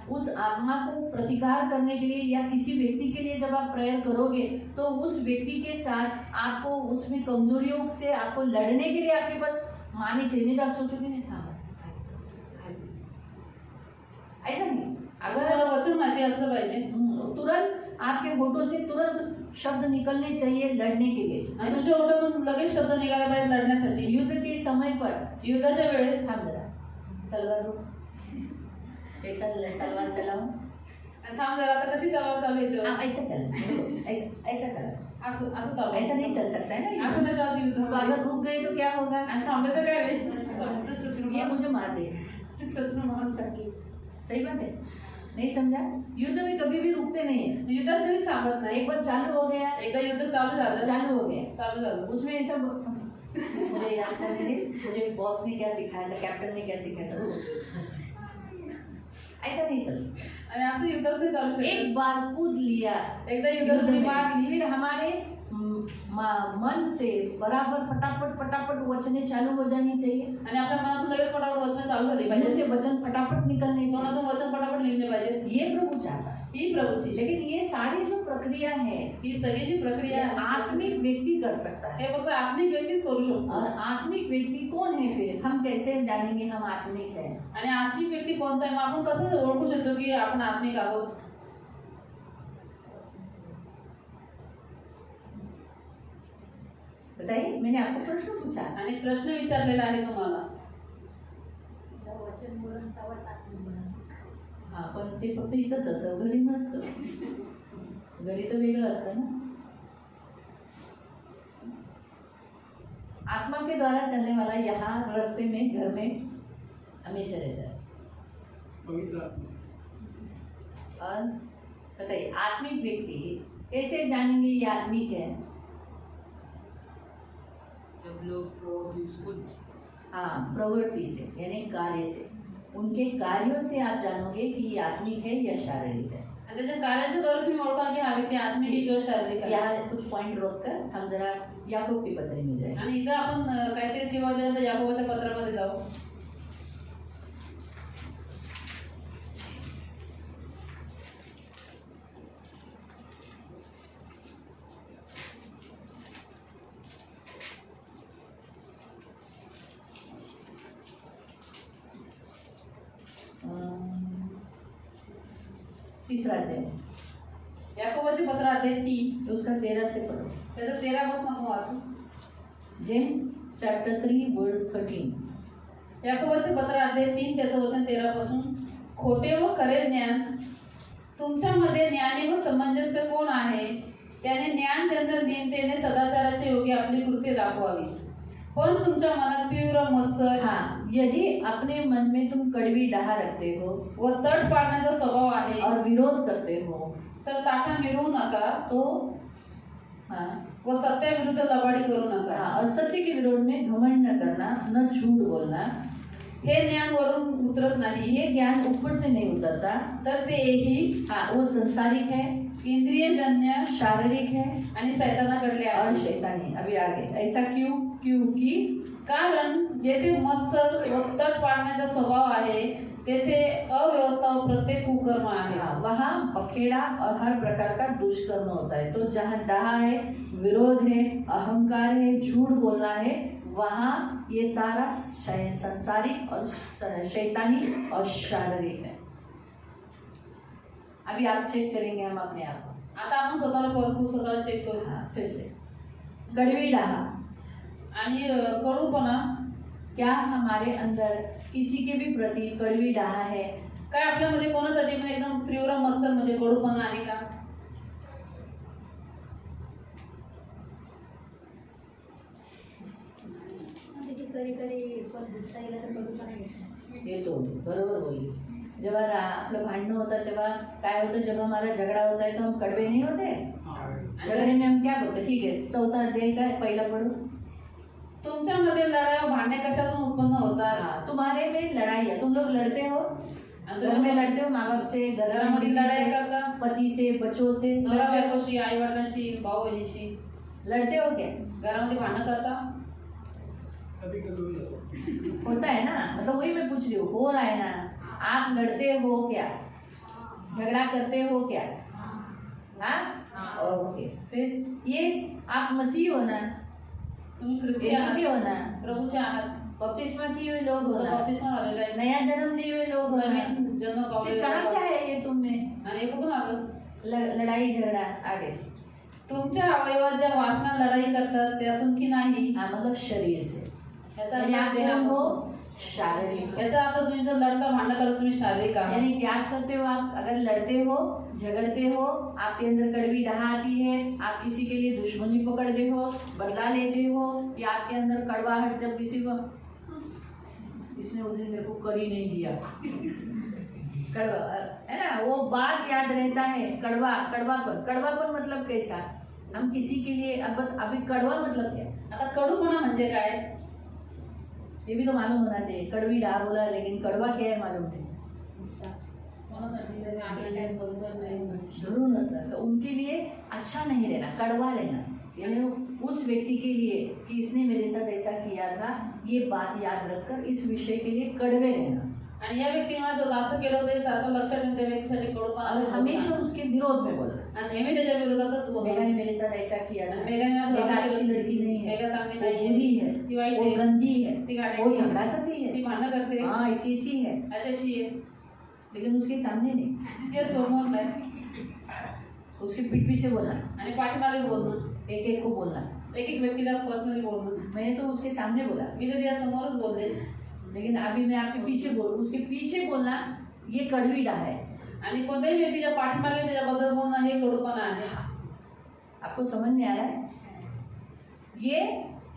उस आत्मा को प्रतिकार करने के लिए या किसी व्यक्ति के लिए जब आप प्रेयर करोगे तो उस व्यक्ति के साथ आपको उसमें कमजोरियों से आपको लड़ने के लिए आपके पास माने चाहिए. नहीं तो आप सोचोगे नहीं था, ऐसा नहीं. अगर मला वचन माहिती असलं पाहिजे, तुरंत आपके होठों से तुरंत शब्द निकलने चाहिए लड़ने के लिए. आणि तुमच्या ओठातून लगेच शब्द निघाला पाहिजे लढण्यासाठी. युद्ध के समय पर युद्धाच्या वेळेस थांब जरा, तलवार रो, कैसा तलवार चलाऊं, थांब जरा, आता कशी तलवार चालू याच्यावर, ऐसा चला, ऐसा चला, असं चालू. ऐसा नहीं चल सकता है ना. असं नाही चालू तो युद्ध. अगर रुक गए तो क्या होगा, आणि थांबले तर काय होईल? शत्रू ये मुझे मार दे. मारून टाकेल. सही बात है, नहीं समझा. युद्ध में कभी भी रुकते नहीं है. युद्धात कधी थांबत नाही. एक बार चालू हो गया, एकदा युद्ध चालू हो गया, चालू झालं. उसमें ऐसा मुझे याद करने दे, मुझे बॉस ने क्या सिखाया था, कैप्टन ने क्या सिखाया था, ऐसा नहीं चल सकता. आणि असं युद्धात नाही चालू शकत. एक बार कूद लिया एकदा युद्धात तुम्ही भाग लिहिली, फिर हमारे मन से बराबर फटाफट फटाफट वचने चालू हो जानी चाहिए। आणि आपल्या मनातून लगेच पटापट वचन चालू झाली मुंह पाहिजे, से वचन फटाफट निकलने चाहिए। तोंडातून वचन पटापट निघले पाहिजे, ये प्रभु चाहता है। ही प्रभूची। लेकिन ये सारी जो प्रक्रिया है ही सगळी जी प्रक्रिया आहे, आत्मिक व्यक्ति कर सकता है। हे फक्त आत्मिक व्यक्तीच करू शकतो। और आत्मिक व्यक्ति कौन है फिर? हम कैसे जानेंगे हम आत्मिक है? आणि आत्मिक व्यक्ती कोणता आहे, मग आपण कसं ओळखू शकतो की आपण आत्मिक आहोत? बताइए, मैंने आपको प्रश्न पूछा। आणि प्रश्न विचारलेला आहे तुम्हाला। वचन बोलून तेव्हाच आत्मिक बनणं. हा, पण ते फक्त इथंच असतं, घरी नसतं। घरी तर वेगळं असतं ना। आत्मा के द्वारा चलने वाला यहाँ रास्ते में, घर में हमेशा रहता है। और बताइए, आत्मिक व्यक्ति कैसे जानेंगे ये आत्मिक है? जब लोग कुछ हाँ, प्रवृत्ति से यानी कार्य से, उनके कार्यों से आप जानोगे कि ये आत्मिक है या शारीरिक है। आणि त्याच्या कार्याच्या द्वारे तुम्ही ओळखा की हा व्यक्ती आत्मिक आहे किंवा शारीरिक आहे। यहाँ कुछ पॉइंट रोककर हम जरा याकूब की पत्री में जाए। आणि इथं आपण काहीतरी ठेवायचं तर याकोबाच्या पत्रामध्ये जाऊ। तीसरा अध्याय, याकोबाचे पत्र अध्याय 3 उसका 13 से पढ़ो। त्याचं 13 पासून आपण वाचू। जेम्स चैप्टर 3 वर्स 13। याकोबाचे पत्र अध्याय 3 त्याचं वचन 13 पासून, खोटे व खरे ज्ञान तुमच्यामध्ये ज्ञानी व समंजस्य कोण आहे? त्याने ज्ञान चंद्र दीनतेने सदाचाराच्या योगी आपली कृत्ये दाखवावी। पण तुमच्या मनात तीव्र मत्सर हाँ, यदि अपने मन में तुम कड़वी डाह रखते हो व तट पाडण्याचा स्वभाव आहे और विरोध करते हो तर ताठा मिरवू नका तो हाँ, व सत्याविरुद्ध लबाडी करू नका। हाँ, और सत्य के विरोध में घमंड न करना, न झूठ बोलना। हे ज्ञान वरून उतरत नाही, ये ज्ञान ऊपर से नहीं उतरता। तर ते ही हाँ, वो संसारिक है, इंद्रियजन्य शारीरिक है आणि सैतानाकडले और आहे। शैतानी। अभी आगे, ऐसा क्यों? क्योंकि कारण जेथे मत्सर व तट पाडण्याचा स्वभाव आहे तेथे अव्यवस्था व प्रत्येक कुकर्म आहे। हाँ, वहाँ बखेड़ा और हर प्रकार का दुष्कर्म होता है। तो जहाँ डाह है, विरोध है, अहंकार है, झूठ बोलना है, वहाँ ये सारा संसारिक और शैतानी और शारीरिक है। अभी आप चेक करेंगे हम अपने आप को। आता आपण स्वतःला परखू, स्वतःला चेक करू। हाँ, फिर से कड़वी डाह, आणि कडूपणा, क्या हमारे अंदर किसी के भी प्रति कड़वी डाह है? काय आपल्यामध्ये कोणासाठी पण एकदम तीव्र मत्सर म्हणजे कडूपणा आहे का? म्हणजे कधी कधी पण दुसरा गेला तर बघू पण ये तो बरोबर बोलीस। जेव्हा आपलं भांडणं होतं तेव्हा काय होतं, जब हमारा झगड़ा होता है तो हम कड़वे नहीं होते। झगड़े में हम क्या बोलते? ठीक है, चौथा अध्याय का पहिला पढ़ो। तुमच्यामध्ये लढाई व भांडणे कशातून उत्पन्न होतात? हाँ, तुम्हारे में लड़ाई है, तुम लोग लड़ते हो, घर में लड़ते हो, माँ बाप से, घरामध्ये लढाई करता, पति से, बच्चों से नवरा बायकोशी, आई वडिलांशी, भाऊ बहिणीशी लड़ते हो क्या? घरामध्ये भांडण करता? होता है ना, मतलब वही मैं पूछ रही हूँ, हो रहा है ना? आप लड़ते हो क्या? झगड़ा करते हो क्या? हाँ, ओके। फिर ये आप मसीह हो ना, तुम्ही ख्रिस्ती यीशु के आहात, हो ना, प्रभूचे आहात, बपतिस्मा किए हुए लोग हो ना, बपतिस्मा झालेला आहे, नया जन्म लिए हुए लोग हो ना। नवीन जन्म फिर पावलेला कहाँ से आहे। आए ये तुम में? आणि हे कुठून आलं? लड़ाई झगड़ा आगे। तुमच्या अवयवात ज्या वासना लढाई करतात त्यातून की नाही? हाँ, मतलब शरीर से, याचा यानी आप अर्थ कौन हो? देहापासून। शारीरिक। याचा अर्थ तुम्ही जर लढता भांडण करत तुम्ही शारीरिक आहात। यानी क्या करते हो आप? अगर लड़ते हो, झगड़ते हो, आपके अंदर कड़वी डाह आती है, आप किसी के लिए दुश्मनी पकड़ते हो, बदला लेते हो, या आपके अंदर कड़वाहट, जब किसी को इसने उस दिन मेरे को कर ही नहीं दिया, कड़वा है ना, वो बात याद रहता है। कड़वापन मतलब कैसा? हम किसी के लिए अभी कड़वा मतलब क्या? आता कडूपणा म्हणजे काय? ये भी तो मालूम होना चाहिए। कड़वी डाह बोला, लेकिन कड़वा क्या है मालूम नहीं। कोणासाठी आपल्याला काही बरोबर नाही। जरूर नसतं, तो उनके लिए अच्छा नहीं रहना, कड़वा रहना। यानी उस व्यक्ती के लिए कि इसने मेरे साथ ऐसा किया था, ये बात याद रखकर इस विषय के लिए कड़वे रहना आणि या व्यक्तीने जो असं केलं होतं हे सारखं लक्षात ठेवून त्या व्यक्तीसाठी कडूपणा और हमेशा उसके विरोध में बोला। आणि नेहमी त्याच्या विरोधातच मेघा बोलणं। ने मेरे साथ ऐसा किया था, मेघा ने मेघा माझं अच्छी लड़की नहीं है, मेघा चांगली वो नाही बुरी आहे, है, ती वाईट वो आहे, गंदी है, ती घाणेरडी वो आहे, झगड़ा करती ती है, भांडण करते, हाँ ऐसी है, अशाशी आहे, लेकिन उसके सामने नहीं, ते समोर नाही उसके पीठ पीछे बोलना, आणि पाठीमागे बोलणं, एक एक को बोलना। एक एक व्यक्तीला पर्सनली बोलणं। मैंने तो उसके सामने बोला, मी तर या समोरच बोलले, लेकिन अभी मैं आपके पीछे बोलूँ, उसके पीछे बोलना ये कड़वीड़ा है। आणि कोणत्याही व्यक्तीच्या पाठीमागे त्याच्याबद्दल बोलणं हे कडूपणा आहे। आपको समझ में आ रहा है? ये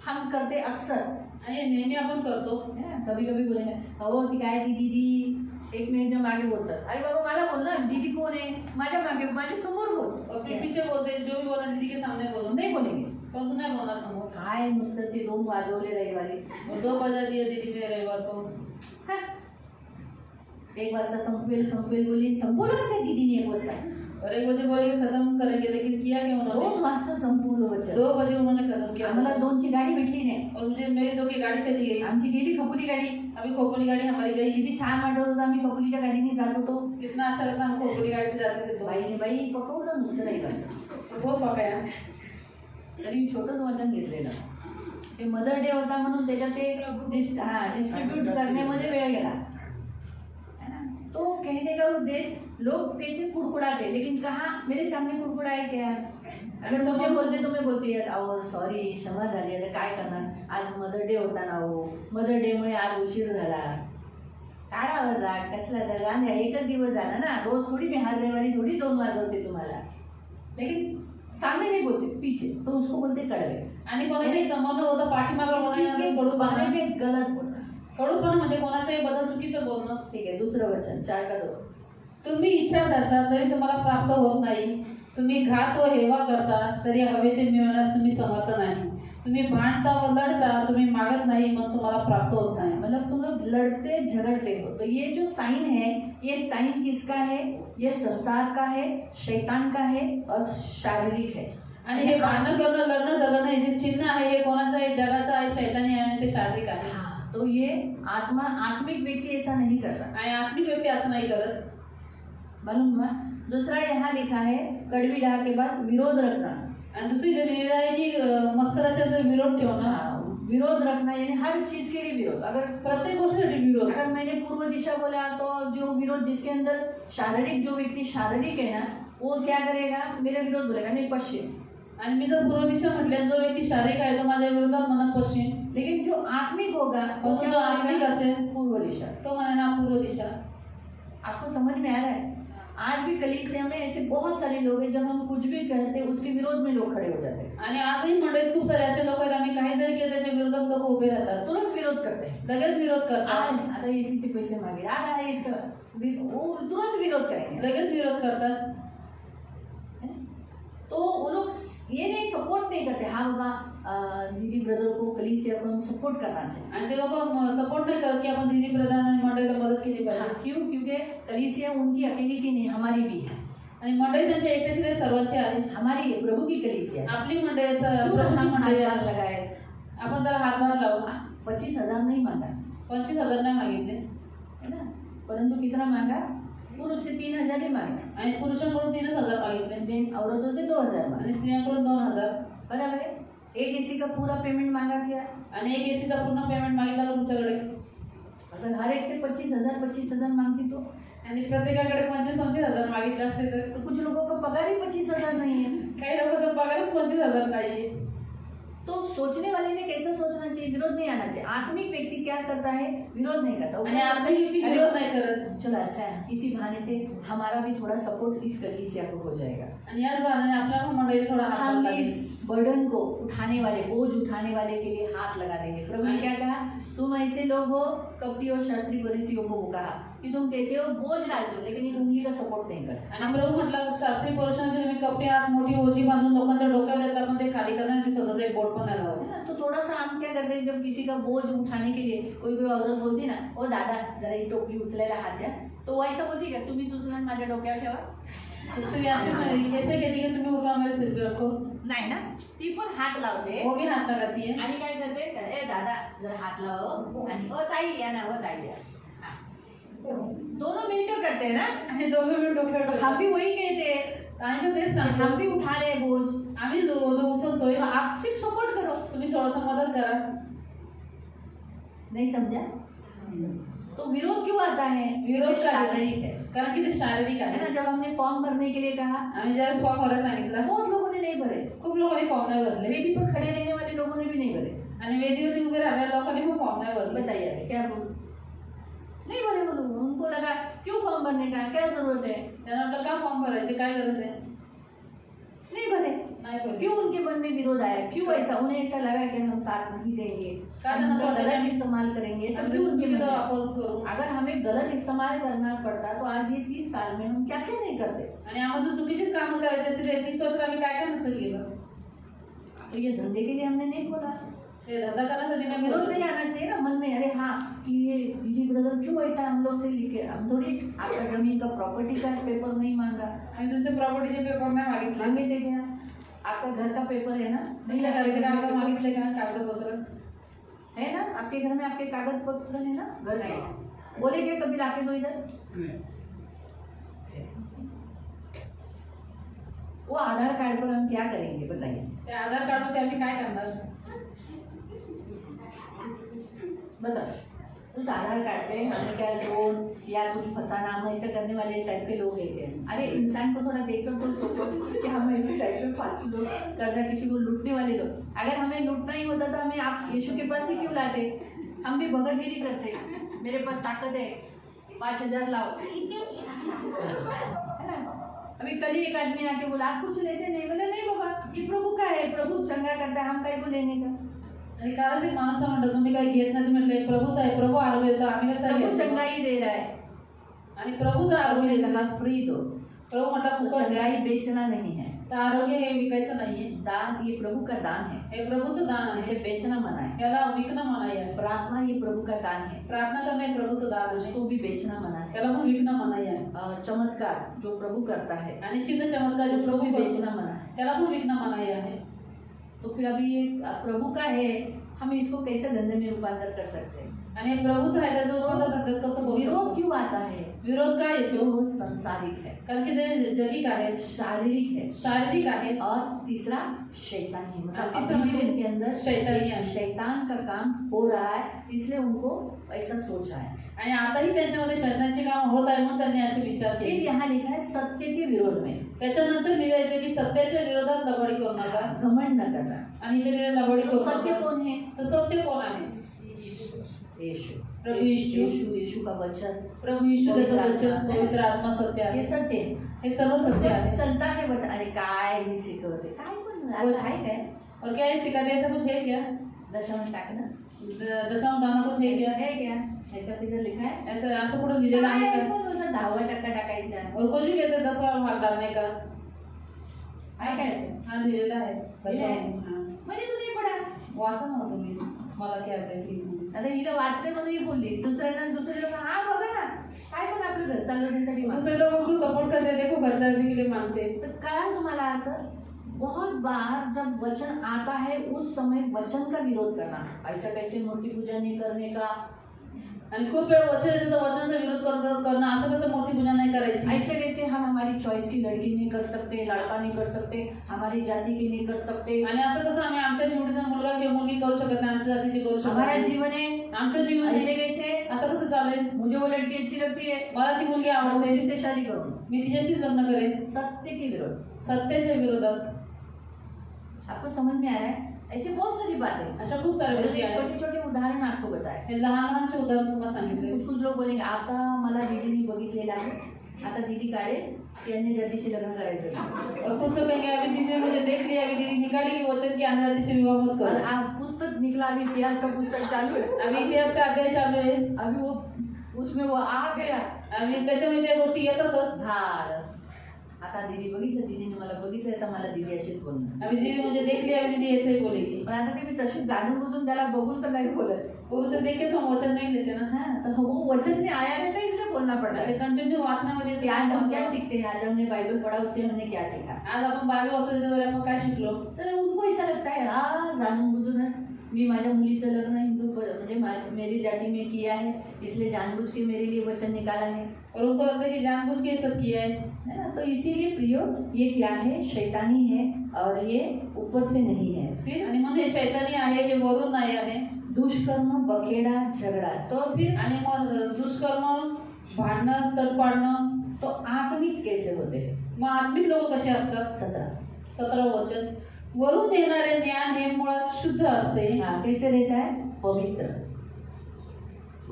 हम करते अक्सर, आणि हे नेहमी आपण करतो। कभी कभी बोलेंगे अहो ती काय ती दीदी, एक मिनिट मागे बोलतात, अरे बाबा मला बोल ना, दीदी कोण आहे, माझ्या मागे माझ्या समोर बोल, और फिर पीछे बोलते जो भी बोला दीदी के सामने बोलो, नाही बोलेंगे, पण तू नाही बोलणार समोर। काय नुसतं ते दोन वाजवले रविवारी, और 2 बजा दिए दीदी ने रविवार को। हा. 1 वाजता संपवेल बोली, संपवलं का त्या दीदीने 1 वाजता, और 1 बजे बोले कि खत्म करेंगे, लेकिन किया क्या उन्होंने? 2 वाजता संपूर्ण वचन। 2 बजे उन्होंने खत्म किया। आम्हाला 2ची गाडी भेटली नाही, और मुझे मेरी 2 की गाड़ी चली गई। आमची गेली खपुली गाडी, अभी खोपड़ी गाड़ी हमारी गई। किती छान वाटत होतं, आम्ही खपुलीच्या गाडीने जात होतो, कितना अच्छा लगता, हम खोपड़ी गाड़ी से जाते थे तो। बाईने बाई पकवलं नुसतं नाही करायचं, तो बहुत पकाया। तरी छोटंच वचन घेतलेलं, ते मदर डे होता म्हणून त्याच्यात ते डिस्ट्रीब्यूट करण्यामध्ये वेळ गेला है ना। तो कहने का उद्देश्य, लोग कैसे कुड़कुड़ाते, लेकिन कहाँ मेरे सामने कुड़कुड़ाए क्या, अगर मुझे बोलते तो मैं बोलती अहो सॉरी क्षमा झाली, आता काय करणार, आज मदर डे होता ना हो, मदर डेमुळे आज उशीर झाला, काढावर राग कसला तर राग, एकच दिवस झाला ना, रोज थोडी मी हर रविवारी थोडी 2 वाजवते तुम्हाला, लेकिन सामने नहीं बोलते, पीछे, तो उसको बोलते कड़वे। आणि कोणाच्याही समोर न होता पाठीमागे किसी के बारे कडूपणा। में गलत बोलना। कडूपणा म्हणजे कोणाच्याही बद्दल चुकीचं बोलणं। ठीक है, दूसरं वचन 4 का 2, तुम्ही इच्छा धरता तरी तुम्हाला प्राप्त होत नाही, तुम्ही घात व हेवा करता तरी हवे ते मिळवण्यास तुम्ही समर्थ नाही, तुम्ही भांडता व लढता, तुम्ही मागत नाही मग तुम्हाला प्राप्त होत नाही। मतलब तुम लोग लड़ते झगड़ते हो, तो ये जो साइन है, ये साइन किसका है, ये संसार का है, शैतान का है और शारीरिक है। आणि हे भांडण करणं, लढणं, झगडणं हे जे चिन्ह आहे हे कोणाचं आहे, जगाचं आहे, शैतानी आहे आणि ते शारीरिक आहे। तो ये आत्मिक व्यक्ति ऐसा नहीं करता, आणि आत्मिक व्यक्ती असं नाही करत। मालूम हुआ। दूसरा यहाँ लिखा है कड़वी डाह के बाद विरोध रखना, आणि दुसरी जे लिहिलेलं आहे की मत्सराच्या अंदर विरोध ठेवणं, विरोध रखना यानी हर चीज के लिए विरोध। अगर प्रत्येक गोष्टीसाठी विरोध। अगर मैंने पूर्व दिशा बोला तो जो विरोध, जिसके अंदर शारीरिक, जो व्यक्ति शारीरिक है ना, वो क्या करेगा, मेरा विरोध बोलेगा, नहीं पश्चिम। आणि मी जर पूर्व दिशा म्हटले, जो व्यक्ती शारीरिक आहे तो माझ्या विरोधात म्हणत पश्चिम, लेकिन जो आत्मिक होगा वो तो क्या जो आत्मिक बोलेगा, असेल पूर्व दिशा। तो म्हणे हा पूर्व दिशा। आपको समझ में आ रहा है? आज भी कलीसिया में ऐसे बहुत सारे लोग हैं, जब हम कुछ भी करते हैं उसके विरोध में लोग खड़े हो जाते हैं, आणि आजही मंडळीत खूप सारे असे लोक आहेत, आम्ही काही जरी केलं त्याच्या विरोधात लोक उभे राहतात, तुरंत विरोध करते हैं। लगेच विरोध करतात, आता एसीचे पैसे मागे, आता है इसका, वो तुरंत विरोध करेंगे। लगेच विरोध करतात। तो वो लोग ये नहीं सपोर्ट नहीं करते, हाँ बाबा दीदी ब्रदर को, कलीसिया को हम सपोर्ट करना चाहिए। आणि ते लोक सपोर्ट नाही करत की आपण दीदी प्रधान आणि मंडळीला मदत केली हाँ, पाहिजे। क्यों? क्योंकि कलीसिया उनकी अकेली की नहीं, हमारी भी है, आणि मंडळी त्यांच्या एकट्याची नाही, सर्वांची आहे। हमारी है, प्रभु की कलीसिया है। आपली मंडळी क्यों प्रभूची हम मंडळी हाथ आहे, लगाए, आपण त्याला हातभार लावू। 25,000 नहीं मांगा 25,000 नाही मागितले, है ना, परंतु कितना मांगा, पुरुष से 3,000 ही मांगा, आणि पुरुषांकडून 3,000 मागितले, लेकिन औरतों से 2,000 मांगा, आणि स्त्रियांकडून 2,000, बराबर है। एक एसी का पूरा पेमेंट मांगा क्या, आणि एक एसीचा पूर्ण पेमेंट मागितला का तुमच्याकडे, अगर हर एक से 25,000 मांगती तो आणि प्रत्येकाकडे 25,000 मागितले असते तर कुछ लोगों का पगार ही 25,000 नहीं है। काही लोकांचा पगारच 25,000 नाहीये। तो सोचने वाले ने कैसा सोचना चाहिए, विरोध नहीं आना चाहिए। आत्मिक व्यक्ति क्या करता है, विरोध नहीं करता, वो आणि क्या आत्मिक सोचता है, व्यक्ती अरे विरोध नाही करत, चलो अच्छा है, इसी बहाने से हमारा भी थोड़ा सपोर्ट इस कलीसिया को हो जाएगा। आणि याच बहाण्याने आपल्या पण मंडळी थोडा हात हम लागेल। इस बर्डन को उठाने वाले, बोझ उठाने वाले के लिए हाथ लगा देंगे। प्रभु ने क्या कहा, तुम ऐसे लोग हो, कपटी और शास्त्री फरीसियों को कहा कि तुम कैसे हो, बोझ डालते हो लेकिन एक उंगली का सपोर्ट नहीं करते। आणि प्रभू म्हटलं, शास्त्री पुरुषांचे तुम्ही कपडे हात मोठी ओझी बांधून लोकांच्या डोक्यावर देता, पण ते खाली करणार आणि स्वतःचा एक बोट पण नाही लावत। है ना, तो थोड़ा सा हम क्या करते हैं, जब किसी का बोझ उठाने के लिए कोई औरत बोलती ना, ओ दादा जरा ही टोपली उचलायला हात द्या, तो वो ऐसा बोलती का, तुम्हीच उचला माझ्या डोक्यावर ठेवा, तो ऐसे कहते कि तुम्ही उठवा मेरे सिर पे रखो, नाही ना, ती पण हात लावते वो भी हाथ लगाती है आणि काय करते, ए दादा जरा हात लाव आणि ओ ताई या ना, ओ ताई या. हाँ. दोनों मिलकर करते हैं ना. आणि दोघं मिळून डोक्यावर तो हम भी वही कहते हैं, आम्ही पण तेच कि हम सांगतो, भी उठा रहे हैं बोझ, आम्ही जो उचलतोय तो आप सिर्फ सपोर्ट करो. तुम्ही थोडंसं मदत करा. नहीं समझा. तो विरोध क्यों आता है? विरोध ये का शारीरिक है. कारण की ते शारीरिक है ना. आहे. जब हमने फॉर्म भरने के लिए कहा, आम्ही ज्यावेळेस फॉर्म भरायला सांगितलं, बहुत लोगों ने नहीं भरे. खूप लोकांनी फॉर्म नाही भरले वेदी पर खड़े रहने वाले लोगों ने भी नहीं भरे. आणि वेदीवरती उभे राहणाऱ्या लोकांनी पण फॉर्म नाही भरले. बताइए अभी क्या बोलूं. नहीं भरे वो लोग. उनको लगा क्यों फॉर्म भरने का, क्या जरूरत है. त्यांना म्हटलं का फॉर्म भरायचे, काय गरज आहे, नहीं भरे. नाही भरले. क्यों उनके मन में विरोध आया, क्यों ऐसा, उन्हें ऐसा लगा कि हम साथ नहीं देंगे, क्या हम करना उनका चाहते हैं? गलत इस्तेमाल करेंगे, ये सब आम्ही क्यों उनके मन चुकीचा में. वापर करू अगर हमें गलत इस्तेमाल करना पड़ता तो आज ये 30 साल में हम क्या क्या नहीं करते. आणि आम्हाला जर चुकीचीच कामं करायची असेल तर 30 वर्षात आम्ही काय काय नसतं केलं. तो ये धंधे के लिए हमने नहीं खोला. हे धंदा करण्यासाठी नाही विरोध बोलत. नहीं आना चाहिए ना मन में, अरे हाँ कि ये दीदी ब्रदर क्यों ऐसा हम लोग से लिखे, हम थोड़ी आपका जमीन का प्रॉपर्टी का पेपर नहीं मांगा, आम्ही तुमच्या प्रॉपर्टीचे पेपर नाही मागितले, मांगे थे क्या. आपका घर का पेपर है ना, नहीं तुमच्या घराचे लगा कागद मागितले का, कागदपत्र है ना, आपके घर में आपके कागज पत्र है ना घर के. बोले क्या कभी लाके दो इधर. वो आधार कार्ड पर हम क्या करेंगे बताइए. ते आधार कार्डवरती आम्ही काय करणार. बताओ. उस आधार कार्ड पे हमें क्या लोन या कुछ फंसाना, हम ऐसे करने वाले टाइप के लोग हैं. अरे इंसान को थोड़ा देखकर तो सोचो कि हम ऐसे टाइप के फालतू लोग, कर्जा किसी को लूटने वाले लोग. अगर हमें लूटना ही होता तो हमें आप यीशु के पास ही क्यों लाते. हम भी भगतगिरी करते, मेरे पास ताकत है 5,000 लाओ. है ना. अभी कल ही एक आदमी आके बोला आप कुछ लेते नहीं, बोले नहीं बाबा ये प्रभु का है, प्रभु चंगा करता है, हम काय को लेने का. आणि कालच एक माणूस म्हणतो तुम्ही काही घेत नाही, म्हटलं प्रभूच आहे, प्रभू आरोग्य देतो, आम्ही कसं प्रभु घ्यायचं? चंगाई दे रहा है. आणि प्रभूचं प्रभु आरोग्य ने देतो. कहा फ्री दो. प्रभू म्हटलं तो फुकट चंगाई आहे, बेचना नहीं है. तर आरोग्य हे विकायचं नाहीये, दान ये प्रभु का दान है, हे प्रभूचं दान इसे आहे, बेचना मना है. त्याला विकणं मनाई आहे. प्रार्थना ये प्रभु का दान है, प्रार्थना करणं हे प्रभूचं दान आहे, उसको भी बेचना मना है. त्याला पण विकणं मनाई आहे. चमत्कार जो प्रभु करता है आणि चिन्ह चमत्कार जो उसको प्रभू भी करतो, बेचना मना है. त्याला पण विकणं मनाई आहे. तो फिर अभी ये प्रभु का है, हम इसको कैसे धंधे में रूपांतर कर सकते हैं. आणि हे प्रभूचं आहे त्याचं उत्पादन धंद्यात कसं करू विरोध शकतो? क्यों आता है. विरोध काय येतो, वो संसारिक है, कारण की ते जगिक आहे, शारीरिक है, शारीरिक आहे, और तीसरा शैतानी. मतलब तीसरा अभी भी मतलब उनके अंदर शैतानी है. शैतान का काम हो रहा है, इसलिए उनको ऐसा सोच रहा है. आणि आताही त्यांच्यामध्ये शैतानाचे काम होत आहे म्हणून त्यांनी असे विचार फिर केले. यहाँ लिखा है सत्य के विरोध में त्याच्यानंतर लिहायचं की सत्याच्या विरोधात लबाडी करू नका. घमंड न करना. आणि इथे लिहिलं लबाडी तो करू सत्य नका. कौन है. तर सत्य कोण आहे. यीशु. प्रभू यीशु. यीशु यीशु का वचन, प्रभू यीशु त्याचं पवित्र वचन, आत्मा. पवित्र आत्मा सत्य ये आहे, सत्य है. हे सर्व सत्य जब आहे. चलता है वचन, अरे काय हे शिकवते काय पण असं आहे काय. और क्या है सिखाते ऐसा कुछ है क्या, दशम टाकना दशाम दाना कुछ है क्या, है क्या. ऐसा तिथं लिखा है. ऐसा असं कुठं लिहिलेलं आहे काय का. पण होतं 10% टाकायचं आहे. और कुछ भी कहते हैं 10वां भाग डालने का. आहे काय असं. हाँ लिहिलेलं आहे लिहिलं आहे? हाँ. म्हणजे तू नाही पडा. वाचा ना तुम्ही, मला काय आहे. आता हिला वाचले म्हणून ही बोलली. दुसऱ्या लोक हा बघा ना काय पण आपलं घर चालवण्यासाठी मागतात. दूसरे लोगों को सपोर्ट करते देखो घर चलने के लिए मांगते. तर कळाल तुम्हाला अर्थ. बहुत बार जब वचन आता है उस समय वचन का विरोध करना. ऐसा कैसे मूर्ति पूजा नहीं करने का. आणि खूप वेळ वचन येते तर वचनाचा विरोध करणं, असं कसं मोठी पूजा नाही करायची. ऐसे कैसे हम हमारी चॉइस की लड़की नहीं कर सकते, लड़का नहीं कर सकते, हमारी जाति की नहीं कर सकते. आणि असं कसं आम्ही आमच्या निवडीचा मुलगा किंवा मुलगी करू शकत नाही, आमच्या जातीची करू शकत हमारा नाही. जीवन है आमचं जीवन ऐसे आहे. कैसे. असं कसं चालेल. मुझे वो लड़की अच्छी लगती है, मला ती मुलगी मैं आवडते, उसी से शादी करूँ. मी तिच्याशीच लग्न करेन. सत्य के विरोध. सत्याच्या विरोधात. आपको समझ में आ रहा है. ऐसे बहुत सारी बातें. अशा खूप साऱ्या गोष्टी आहेत. छोटे छोटे उदाहरण आपको बताए. हे लहान लहानशे उदाहरण तुम्हाला सांगितले. कुछ कुछ लोग बोलेंगे आता मला दीदीने बघितलेलं आहे, आता दीदी काढेल यांनी जल्दीशी लग्न करायचं. और कुछ तो कहेंगे अभी दीदी ने मुझे देख लिया, अभी दीदी निकाली कि वचन की आजादी से विवाह मत और करो. आप पुस्तक निकला, अभी इतिहास का पुस्तक चालू है, अभी इतिहास का अध्याय चालू आहे, अभी वो उसमें वो आ गया आणि त्याच्यामध्ये त्या गोष्टी येतातच. झालं. आता दीदी बघितलं, दीदीने मला बघितलं, आता मला दीदी अशीच बोलणार. अभी दीदी मुझे देख लिया, अभी दीदी ऐसे ही बोलेगी. पण आता मी तशी जाणून बुजून त्याला बघून तर नाही बोलत. और उसे देख के तो हम वचन नहीं देते ना. हाँ, तो वो वचन में आया रहता है, इसलिए बोलना पड़ रहा है. कंटिन्यू वाचनामध्ये कि आज हम क्या सीखते हैं, आज हमने बाइबल पढ़ा, उससे हमने क्या सीखा. आज आपण बायबल वाचतो त्याच्याद्वारे आपण काय शिकलो. तर उनको ऐसा लगता है हा जाणून बुजूनच मी माझ्या मुलीचं लग्न हिंदू म्हणजे मेरी जाति में किया है, इसलिए जानबूझ के मेरे लिए वचन निकाला है. और उनको लगता है कि जानबूझ के ये सब किया है ना. तो इसीलिए प्रियो ये क्या है, शैतानी है और ये ऊपर से नहीं है. फिर आणि मग हे शैतानी आहे, हे वरून नाही आहे. दुष्कर्म, बखेडा, झगड़ा. तो फिर आणि मग दुष्कर्म, भांडणं, तडपाडणं. तो आत्मिक कैसे होते हैं. मग आत्मिक लोक कसे असतात. 17 वचन. वरून येणारे ज्ञान हे मुळात शुद्ध असते. हाँ, कैसे रहता है, पवित्र.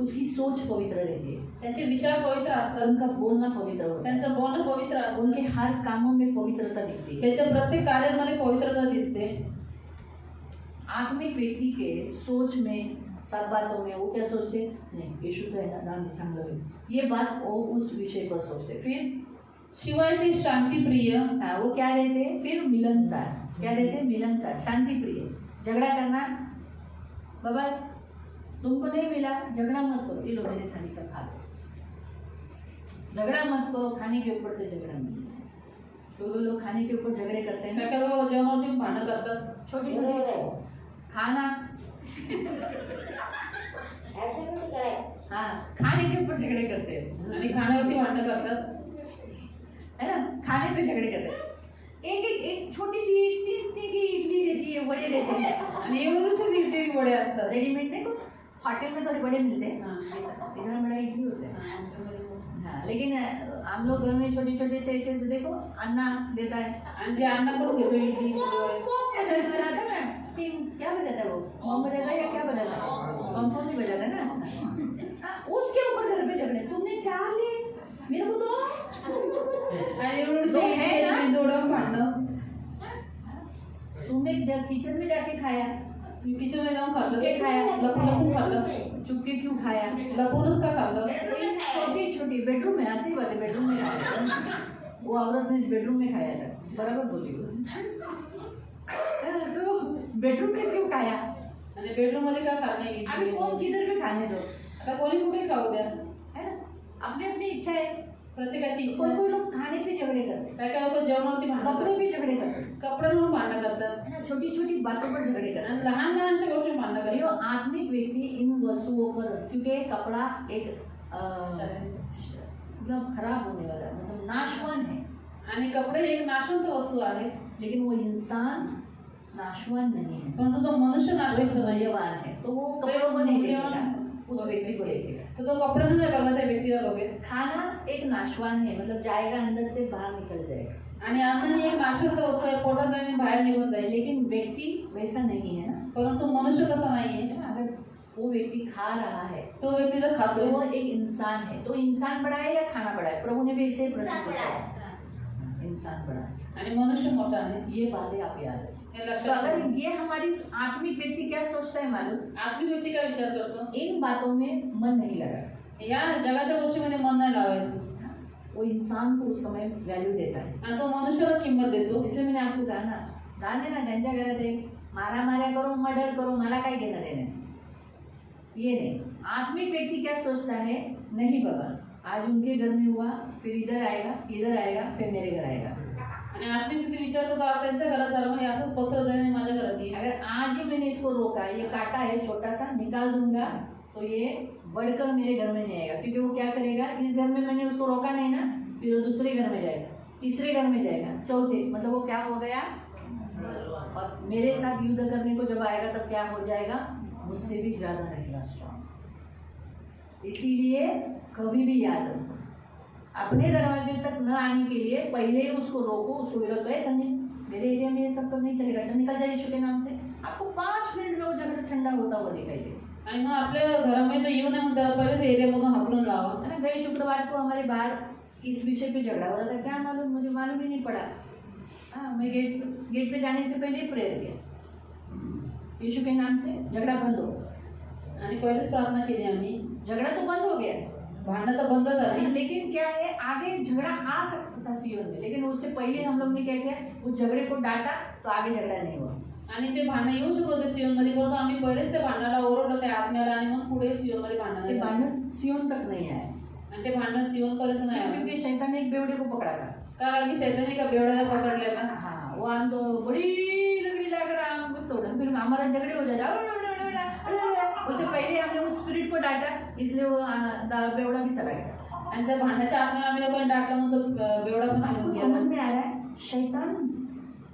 उसकी सोच पवित्र रहती है, त्यांचे विचार पवित्र असतात, उनका बोलना पवित्र होता है, त्यांचं बोलणं पवित्र असतं, उनके हर कामों में पवित्रता दिखती है. त्यांच्या प्रत्येक कार्यामध्ये पवित्रता दिसते. आत्मिक व्यक्ति के सोच में, सब बातों में वो क्या सोचते, नहीं यीशु तो है ना, दान चांगलं होईल, ये बात वो उस विषय पर सोचते. फिर शिवाय ते शांतिप्रिय. हाँ, वो क्या रहते हैं, फिर मिलनसार. क्या रहते हैं, मिलनसार, शांतिप्रिय. झगड़ा करना, बाबा तुमको नहीं मिला, झगड़ा मत करो, ये लो मेरे थाली का खा लो. झगड़ा मत करो, खाने के ऊपर से झगड़ा मत करो. क्योंकि लोग खाने के ऊपर झगड़े करते हैं. काय काय जेवणावरती भांडण करतात. छोटी छोटी खाना, हाँ खाने के ऊपर झगड़े करते हैं. आणि खाण्यावरती भांडण करतात. है ना, खाने पे झगड़े करते हैं. एक छोटी सी इतनी की इडली रहती है, बड़े रहते हैं. आणि एवढेच इडली वडे असतात. रेडीमेड नहीं, होटल में थोड़े बड़े मिलते हैं, हाँ. इधर बड़ा इडली होता है. हाँ, लेकिन हम लोग घर में छोटे छोटे से ऐसे देखो अन्ना देता है. आणि जे अन्नाकडून घेतो इडली वडे. बनाता है ना, क्या बजाता है वो, बम बजाता है या क्या बजाता है, बम भी बजाता है ना. हाँ, उसके ऊपर घर पे झगड़े, तुमने 4 लिए, मेरे को 2. आणि एवढेच तो है ना? दोडं भांडणं. तुमने किचन में जाके खाया, किचन में जाऊन खाल्लं, के खाया, लपून खाल्लं, चुपके क्यों खाया. लपूनच का खाल्लं. छोटी छोटी बेडरूम में, ऐसी बात है, बेडरूम में खाया. वो औरत ने बेडरूम में खाया था, बराबर बोली वो. तो बेडरूम में क्यों खाया, आणि बेडरूम मध्ये काय खाणे. अभी कौन किधर भी खाने दो, आता कोणी कुठे खाऊ द्या, है ना. अपनी अपनी इच्छा है. प्रत्येकाची इच्छा. कोई कोई लोग खाने पे झगड़े करते, काय काय लोक जेवणावरती भांडण कपड़े करतात, पे झगड़े करते, कपड्यांवरून भांडण करतात, है ना. छोटी छोटी बातों पर झगड़े करते. आणि लहान लहानशा गोष्टी भांडण और ये करतात. आत्मिक व्यक्ति इन वस्तुओं पर, क्योंकि कपड़ा एक मतलब खराब होने वाला, मतलब नाशवान है, आणि कपडे एक नाशवंत वस्तू आहे, लेकिन वो इंसान नाशवान नहीं है, परंतु तो मनुष्य वो एक नाशवंत नाही. मूल्यवान है. तो वो कपड़ों को नहीं देखेगा, उस व्यक्ति को देखेगा. तो तो कपडे नाही बघा त्या व्यक्तीला बघेल. खाना एक नाशवान है, मतलब जाएगा अंदर से बाहर निकल जाएगा, आणि अन्न ही एक नाशवंत वस्तू आहे, पोटात जाऊन बाहेर निघून जाईल. लेकिन व्यक्ति वैसा नहीं है ना. परंतु मनुष्य तसा नाहीये. अगर वो व्यक्ति खा रहा है तो व्यक्ती जर तो खातोय, वो एक इंसान है. तो इंसान बड़ा है या खाना बड़ा है, प्रभु ने भी ऐसे ही प्रश्न पूछा है. इंसान बड़ा है, आणि मनुष्य मोठा आहे, ये बातें आप याद रखें. हे तो लक्षात अगर ठेवा. ये हमारी आत्मिक व्यक्ति क्या सोचता है मालूम, आत्मिक व्यक्ती काय विचार करतो, इन बातों में मन नहीं लगा, या जगाच्या गोष्टीमध्ये मन नाही लावायचं. वो इंसान को उस समय वैल्यू देता है. आणि तो मनुष्याला किंमत देतो. इसलिए मैंने आपको कहा ना, जाने ना त्यांच्या घरात एक मारामाऱ्या करो, मर्डर करो, मला काय घेणं देणं, ये नहीं. आत्मिक व्यक्ति क्या सोचता है, नहीं बाबा आज उनके घर में हुआ, फिर इधर आएगा, फिर मेरे घर आएगा. आणि आत्मिक व्यक्ती विचार करतो, आज त्यांच्या घरात झालं, मग हे असंच पसरत आहे, माझ्या घरात येईल. अगर आज ही मैंने इसको रोका, ये काटा है छोटा सा, निकाल दूंगा, तो ये बढ़कर मेरे घर में नहीं आएगा. क्योंकि वो क्या करेगा, इस घर में मैंने उसको रोका नहीं ना, फिर वो दूसरे घर में जाएगा, तीसरे घर में जाएगा, चौथे, मतलब वो क्या हो गया, और मेरे साथ युद्ध करने को जब आएगा तब क्या हो जाएगा, मुझसे भी ज्यादा रहेगा स्ट्रॉन्ग. इसीलिए कभी भी याद रखो, अपने दरवाजे तक न आने के लिए पहले ही उसको रोको, उसको विरोध करो, चल मेरे एरिया में ये सब तो नहीं चलेगा, चल निकल जाए यीशु के नाम से. आपको 5 मिनट में वो झगड़ा ठंडा होता हुआ दिखाई देगा. आणि मग आपल्या घरामध्ये तो येऊ नये म्हणून त्याला पहिलेच एरियामधून हाकलून लावा. है ना. गए शुक्रवार को हमारे बाहर इस विषय पे झगड़ा हो रहा था, क्या मालूम, मुझे मालूम ही नहीं पड़ा. हाँ, मैं गेट पे जाने से पहले ही प्रेयर किया, यीशु के नाम से झगड़ा बंद हो. आणि पहिलेच प्रार्थना केली आम्ही. झगड़ा तो बंद हो गया, भांडणं तर बंद झाली, लेकिन क्या है, आगे झगड़ा आ सकता था सियोन में, लेकिन उससे पहले हम लोग ने क्या किया, उस झगड़े को डांटा तो आगे झगड़ा नहीं हुआ। आणि ते भांडण येऊ शकत होते सियोनमध्ये, परंतु आम्ही पहिलेच त्या भांडणाला ओरडलं त्या आत्म्याला आणि मग पुढे सियोनमध्ये भांडण ते झालं. भांडण सियोन तक नहीं आया, आणि ते भांडण सियोनपर्यंत नाही आलं. क्योंकि शैतान ने एक बेवड़े को पकड़ा था। कारण की शैतानी का बेवड्याला पकडलेला. हाँ, वो हम तो बड़ी लकड़ी लाकर आम को तोड़ा, फिर हमारा झगड़े हो जाता। उससे पहले हमने उस स्पिरिट को डांटा, इसलिए वो बेवड़ा भी चला गया। आणि त्या भांडणाच्या आत्म्याला आम्ही लोकांनी डाकलं म्हणून तो बेवडा पण आपको निघून समझ गेला. में आ रहा है, शैतान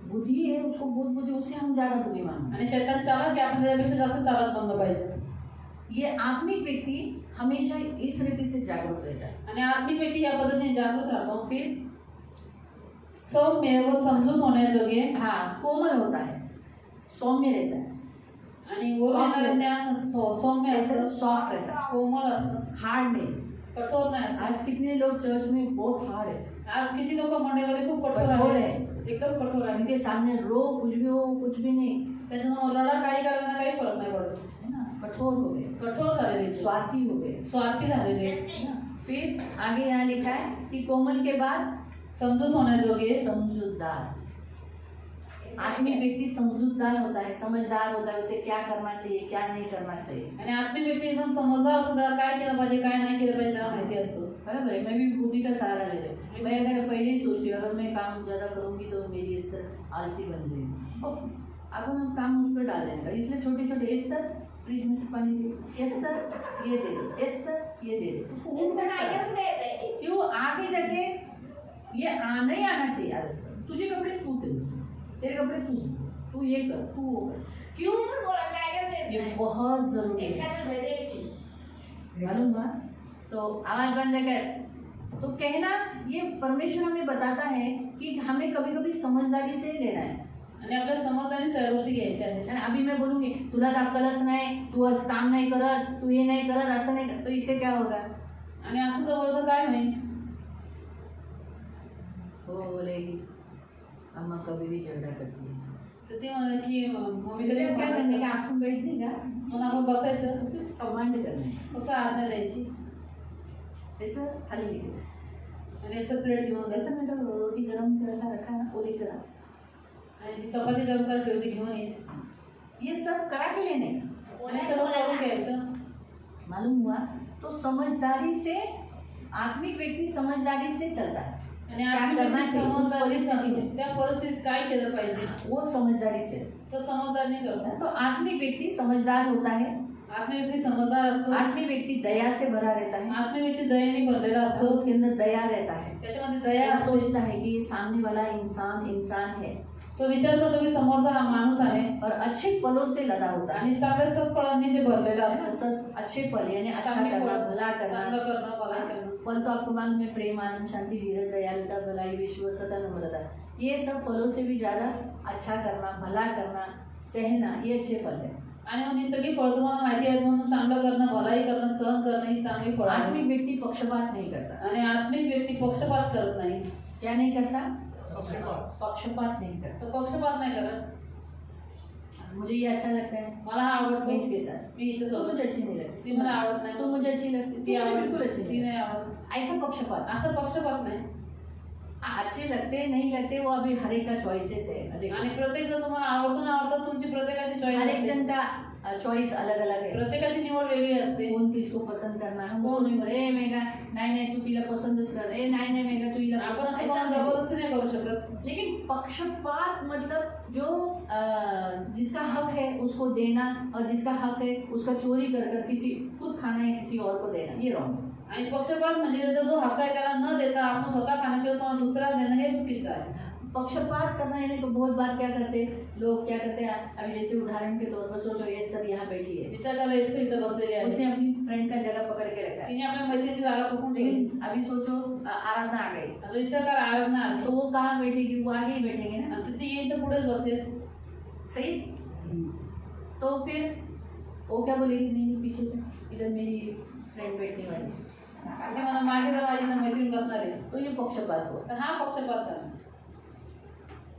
बुद्धि है, उसको बहुत बुद्धि, उससे हम ज्यादा बुद्धिमान हैं। आणि शैतान चालक की आपण त्याच्यापेक्षा जास्त चालत बनलं पाहिजे. ये आत्मिक व्यक्ति हमेशा इस रीति से जागरूक रहता है। आणि आत्मिक व्यक्ती या पद्धतीने जागृत राहतो. फिर सौम्य व समजून होण्याजोगे हाँ, कोमल होता है, सौम्य रहता है, आणि वर येणारं ज्ञान सौम्य असतं, सॉफ्ट रहता है, कोमल असतं, हार्ड नहीं। कठोर नाही असतं. आज कितने लोग चर्च में बहुत हार्ड है, आज किती लोक मंडळीमध्ये खूप कठोर कठोर आहे, आहे. एकदम कठोर आहे. उनके सामने रो कुछ भी हो, कुछ भी नहीं, त्याच्यासमोर रडा काही करायला काही फरक नाही पडत. है ना, कठोर हो गए, कठोर झालेले, स्वार्थी हो गए, स्वार्थी झालेले. है ना। फिर आगे यहाँ लिखा है कि कोमल के बाद समजून होण्याजोगे समझदार। आत्मिक व्यक्ति समझदार होता है, समझदार होता है, उसे क्या करना चाहिए, क्या नहीं करना चाहिए। आणि आत्मिक व्यक्ती एकदम समजदार सुद्धा काय केलं पाहिजे काय नाही केलं पाहिजे त्याला माहिती असतो. बराबर है, मैं भी बुद्धि का सहारा ले रही हूँ। मैं अगर पहले ही सोचती हूँ, अगर मैं काम ज्यादा करूंगी तो मेरी स्तर आलसी बन जाएगी, तो अब हम काम उस पर डाल देंगे, इसलिए छोटे छोटे स्तर, फ्रिज में से पानी दे, स्तर ये दे दो, स्तर ये दे दो, उसको क्यों आगे जाके ये नहीं आना चाहिए यार। तुझे कपड़े तू दे, तेरे कपड़े तू ये कर, तू वो कर, क्यों? ये बहुत जरूरी है, मालूम हुआ? तो आवाज बंद कर। तो कहना, ये परमेश्वर हमें बताता है कि हमें कभी कभी समझदारी से लेना है। आणि आपल्या समजदारी सगळ्या गोष्टी घ्यायच्या आहेत. आणि अभी मैं बोलूंगी तुला दाखलच नाही, तू आज काम नाही करत, तू ये नहीं करत, असं नाही कर, तो इससे क्या होगा? आणि असं जर बोलतं काय होईल? वो बोलेगी अम्मा कभी भी झगड़ा करती है, तर ते म्हणाले की मम्मी तो तरी क्या करने का, आप बैठने का, मग आपण बसायचं, कमांड करना, फक्त आज्ञा द्यायची. ऐसा खाली लिखे, आणि असं प्लेट घेऊन ऐसा जायचं. मैं तो रोटी गरम करना रखा ना, वो लेकर आ, आणि ती चपाती गरम करायला ठेवते घेऊन ये. ये सब करा के लेने का। आणि सर्व करून घ्यायचं. मालूम हुआ? तो समझदारी से, आत्मिक व्यक्ति समझदारी से चलता है, आणि क्या आत्मिक करना व्यक्ती चाहिए उस समजदारी परिस्थिति में, त्या परिस्थितीत काय केलं पाहिजे वो समझदारी से। तो समजदार नाही करतो. तो आत्मिक व्यक्ति समझदार होता है, आत्मिक व्यक्ती समजदार असतो. आत्मिक व्यक्ति दया से भरा रहता है, आत्मिक व्यक्ती दयेने भरलेला तो असतो. उसके अंदर दया रहता है, त्याच्यामध्ये दया वो असतो. सोचता है कि ये सामने वाला इंसान है, तो विचार करतो की समोरचा हा माणूस आहे और अच्छे फलों से लदा होता है। आणि चांगल्या सत्फळांनी ते भरलेला असतो. सब अच्छे फल यानी अच्छा चांगली करना, फळं, भला चांगलं करना। करणं, भलाई करणं. फल तो आपको मालूम है, प्रेम, आनंद, शांति, धीरज, दयालुता, भलाई, विश्वसता, नम्रता, ये सब फलों से भी ज्यादा अच्छा करना, भला करना, सहना, ये अच्छे फल है। आणि मग ही सगळी फळं तुम्हाला माहिती आहेत म्हणून चांगलं करणं, भलाई करणं, सहन करणं ही चांगली फळं आहेत. आत्मिक व्यक्ति पक्षपात नहीं करता। आणि आत्मिक व्यक्ती पक्षपात करत नाही. क्या नहीं करता? पक्षपात नहीं करता। तो पक्षपात नाही करत. मुझे ये अच्छा लगता है, मला हा आवडतो, मैं इसके साथ, मी हिच्या तो सोबत. मुझे अच्छी नहीं लगती, ती मला आवडत नाही, तो मुझे अच्छी लगती, ती ती मुझे आवडत बिल्कुल अच्छी ती नहीं नाही आवडत. लगती। ऐसा पक्षपात, असं पक्षपात नाही. अच्छे लगते नहीं लगते वो अभी हर एक का चॉइसेस है। देखो, आणि प्रत्येक जण तुम्हाला आवडतो ना आवडतो तुमची प्रत्येकाची चॉईस हर एक असते. जन का चॉइस अलग अलग है। प्रत्येकाची निवड वेगळी असते. कौन किसको पसंद करना है, हम उसको नहीं बोले ए मेगा नहीं तू तिला पसंदच कर, ए नहीं मेगा तू तिला आपण पसंद, असं ऐसा कोणाला नहीं। जबरदस्ती नाही करू शकत. लेकिन पक्षपात मतलब जो जिसका हक है उसको देना, और जिसका हक है उसका चोरी कर किसी खुद खाना या किसी और को देना, ये रॉन्ग है। आणि पक्षपात म्हणजे त्याचा जो हक्क आहे त्याला न देता आपण स्वतः खाणं किंवा तुम्हाला दुसऱ्याला देणं हे चुकीचं आहे. पक्षपात करना यानी तो बहुत बार क्या करते लोग, क्या करते हैं अभी जैसे उदाहरण के तौर पर सोचो ये सर यहाँ बैठी है, विचार त्याला इथे इथं बसलेली आहे, उसने अपनी फ्रेंड का जगह पकड़ के रखा है, तिने आपल्या मैत्रिणीची जागा पकडून ठेवली. लेकिन अभी सोचो आराधना आ गई आता विचार कर आराधना आली तो वो कहाँ बैठेगी, वो आगे ही बैठेंगे ना, आणि तिथे येईन तर पुढेच बसेल. सही। तो फिर वो क्या बोलेगी, नहीं पीछे से, इधर मेरी फ्रेंड बैठने वाली है, ते मला मागे जर माझी ना मैत्रीण बसणार आहे, तो ये पक्षपात हुआ। तर हा पक्षपात झाला.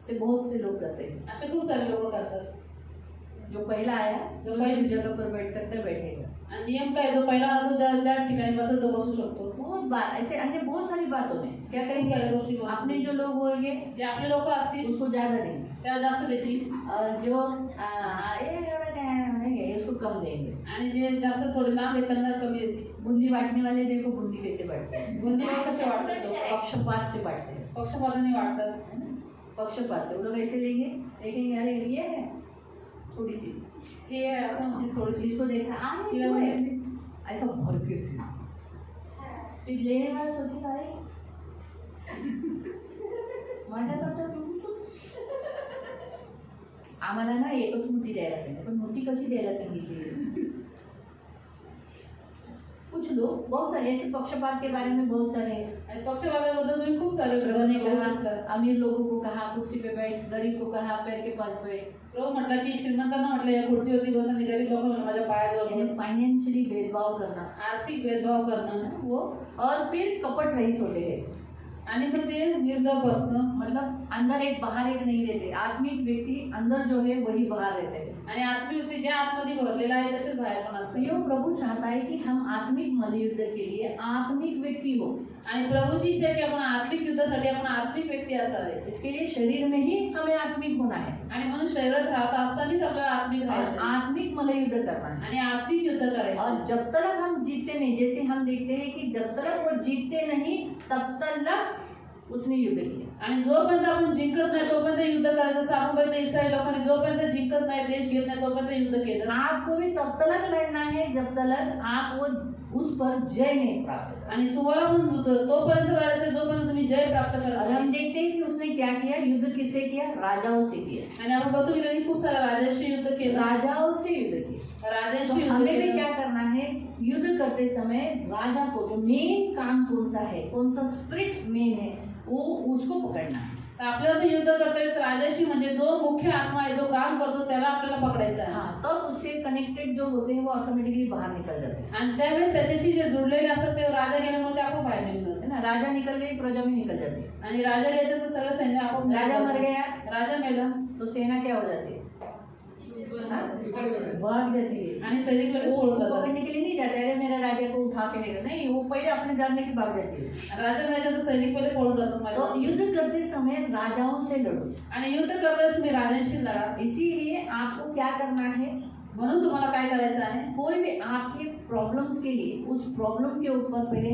से बहुत से लोग करते हैं, असे खूप सारे लोक करतात. जो पहला आया जो जो पहली जिस जगह पर बैठ सकता है बैठेगा, आणि नियम काय तो पहिला होता तो ज्या ठिकाणी बसेल तो बसू शकतो. बहुत बार ऐसे अन्य बहुत सारी बातों में क्या सारी करेंगे, गोष्टी को अपने जो लोग होंगे जे आपले लोक असतील उसको ज्यादा देंगे त्याला जास्त देतील और जो ये एवढं काय नहीं है, उसको कम देंगे. आणि जे जास्त थोडे लांब आहेत त्यांना कमी देतील. बूंदी बांटने वाले देखो बूंदी कैसे बांटते हैं, बुंदी लोक कसे वाटतात तो पक्षपात से बांटते हैं. पक्षपाताने वाटतात. है ना? पक्षपात से वो लोग ऐसे लेंगे, देखेंगे अरे ये है थोड़ी सी, हे असं म्हणजे थोडीशी जिसको देखा आ ये क्यों है, ऐसा भर के फिर लेने वाला सोचेगा अरे माझ्या तोटा आम्हाला ना एकच मुठी द्यायला सांगितली, पण मुठी कशी द्यायला सांगितली. कुछ लोग बहुत सारे ऐसे पक्षपात के बारे में बहुत सारे हैं. आणि पक्षपाताबद्दल तुम्ही खूप सारे प्रभु ने प्रश्न कहा कहा. अमीर लोगों को कहा कुर्सी पे बैठ, गरीब को कहा पैर के पास बैठ. प्रभू म्हटलं की श्रीमंतांना म्हटलं या खुर्चीवरती बस आणि गरीब लोकांना माझ्या पायाजवळ यानी बस. फाइनेंशियली भेदभाव करना आर्थिक भेदभाव करणं वो, और फिर कपट रहित होते हैं. आणि मग ते निर्दय बसणं मतलब अंदर एक बाहर एक नहीं रहते. आत्मिक व्यक्ती अंदर जो है वही बाहर रहते हैं. आणि आत्मिक व्यक्ती ज्या आतमध्ये भरलेला आहे तसेच बाहेर पण असते. यो प्रभु चाहता है कि हम आत्मिक मल्लयुद्ध के लिए आत्मिक व्यक्ति हो. आणि प्रभूची इच्छा आहे की आपण आर्थिक युद्धासाठी आपण आत्मिक व्यक्ती असावे. इसके लिए शरीर में ही हमें आत्मिक होना है आणि म्हणून शरीरात राहत असतानाच आपल्याला आत्मिक और राहायचं आहे. आत्मिक मल्लयुद्ध करना है. आणि आत्मिक युद्ध करायचं. और जब तक हम जीतते नहीं, जैसे हम देखते हैं कि जब तक वो जीतते नहीं तब तक उसने युद्ध किया. आणि जोपर्यंत आपण जिंकत नाही तोपर्यंत युद्ध करायचं. जसं आपण बघितलं इस्रायल लोकांनी जोपर्यंत जिंकत नाही देश घेत नाही तोपर्यंत युद्ध केलं. आपको भी तब तक लड़ना है जब तक आप वो उस पर जय नहीं प्राप्त करें. आणि तुम्हाला पण तोपर्यंत लढायचं जोपर्यंत तुम्ही जय प्राप्त करत और नाही. हम देखते हैं कि उसने क्या किया, युद्ध किससे किया, राजाओं से किया. आणि आपण बघतो की त्यांनी खूप साऱ्या राजांशी युद्ध केलं. राजाओं से युद्ध किया. राजांशी तो युद्ध हमें भी केलं. क्या करना है, युद्ध करते समय राजा को जो मेन काम कौन सा है, कौन सा स्पिरिट मेन है, वो उसको पकड़ना है. तर आपल्याला ते युद्ध करतावेळेस राजाशी म्हणजे जो मुख्य आत्मा आहे जो काम करतो त्याला आपल्याला पकडायचं आहे. हाँ, तब उससे कनेक्टेड जो होते हैं वो ऑटोमेटिकली बाहर निकल जाते हैं. आणि त्यावेळेस त्याच्याशी जे जुळलेले असतात ते राजा गेल्यामुळे ते आपोआप बाहेर निघून जाते है ना, राजा निकल गई प्रजा भी निकल जाती है. आणि राजा घ्यायचं तर सगळं सैन्य आपोआप राजा मर गया राजा मेला तो सेना क्या हो जाती है, हाँ? भाग जाती है. आणि सैनिक लगेच वो पळून उसको जातात. पकड़ने के लिए नहीं जाते, अरे मेरा राजा को उठा के लेगा, नहीं, वो पहले अपने जानने की भाग जाती है. राजा मेला तर सैनिक पहिले पळून जातात तो माझ्या. युद्ध करते समय राजाओं से लड़ो. आणि युद्ध करताना तुम्ही राजांशी लढा. इसीलिए आपको क्या करना है, म्हणून तुम्हाला काय करायचं आहे, कोई भी आपके प्रॉब्लम्स के लिए उस प्रॉब्लम के ऊपर पहले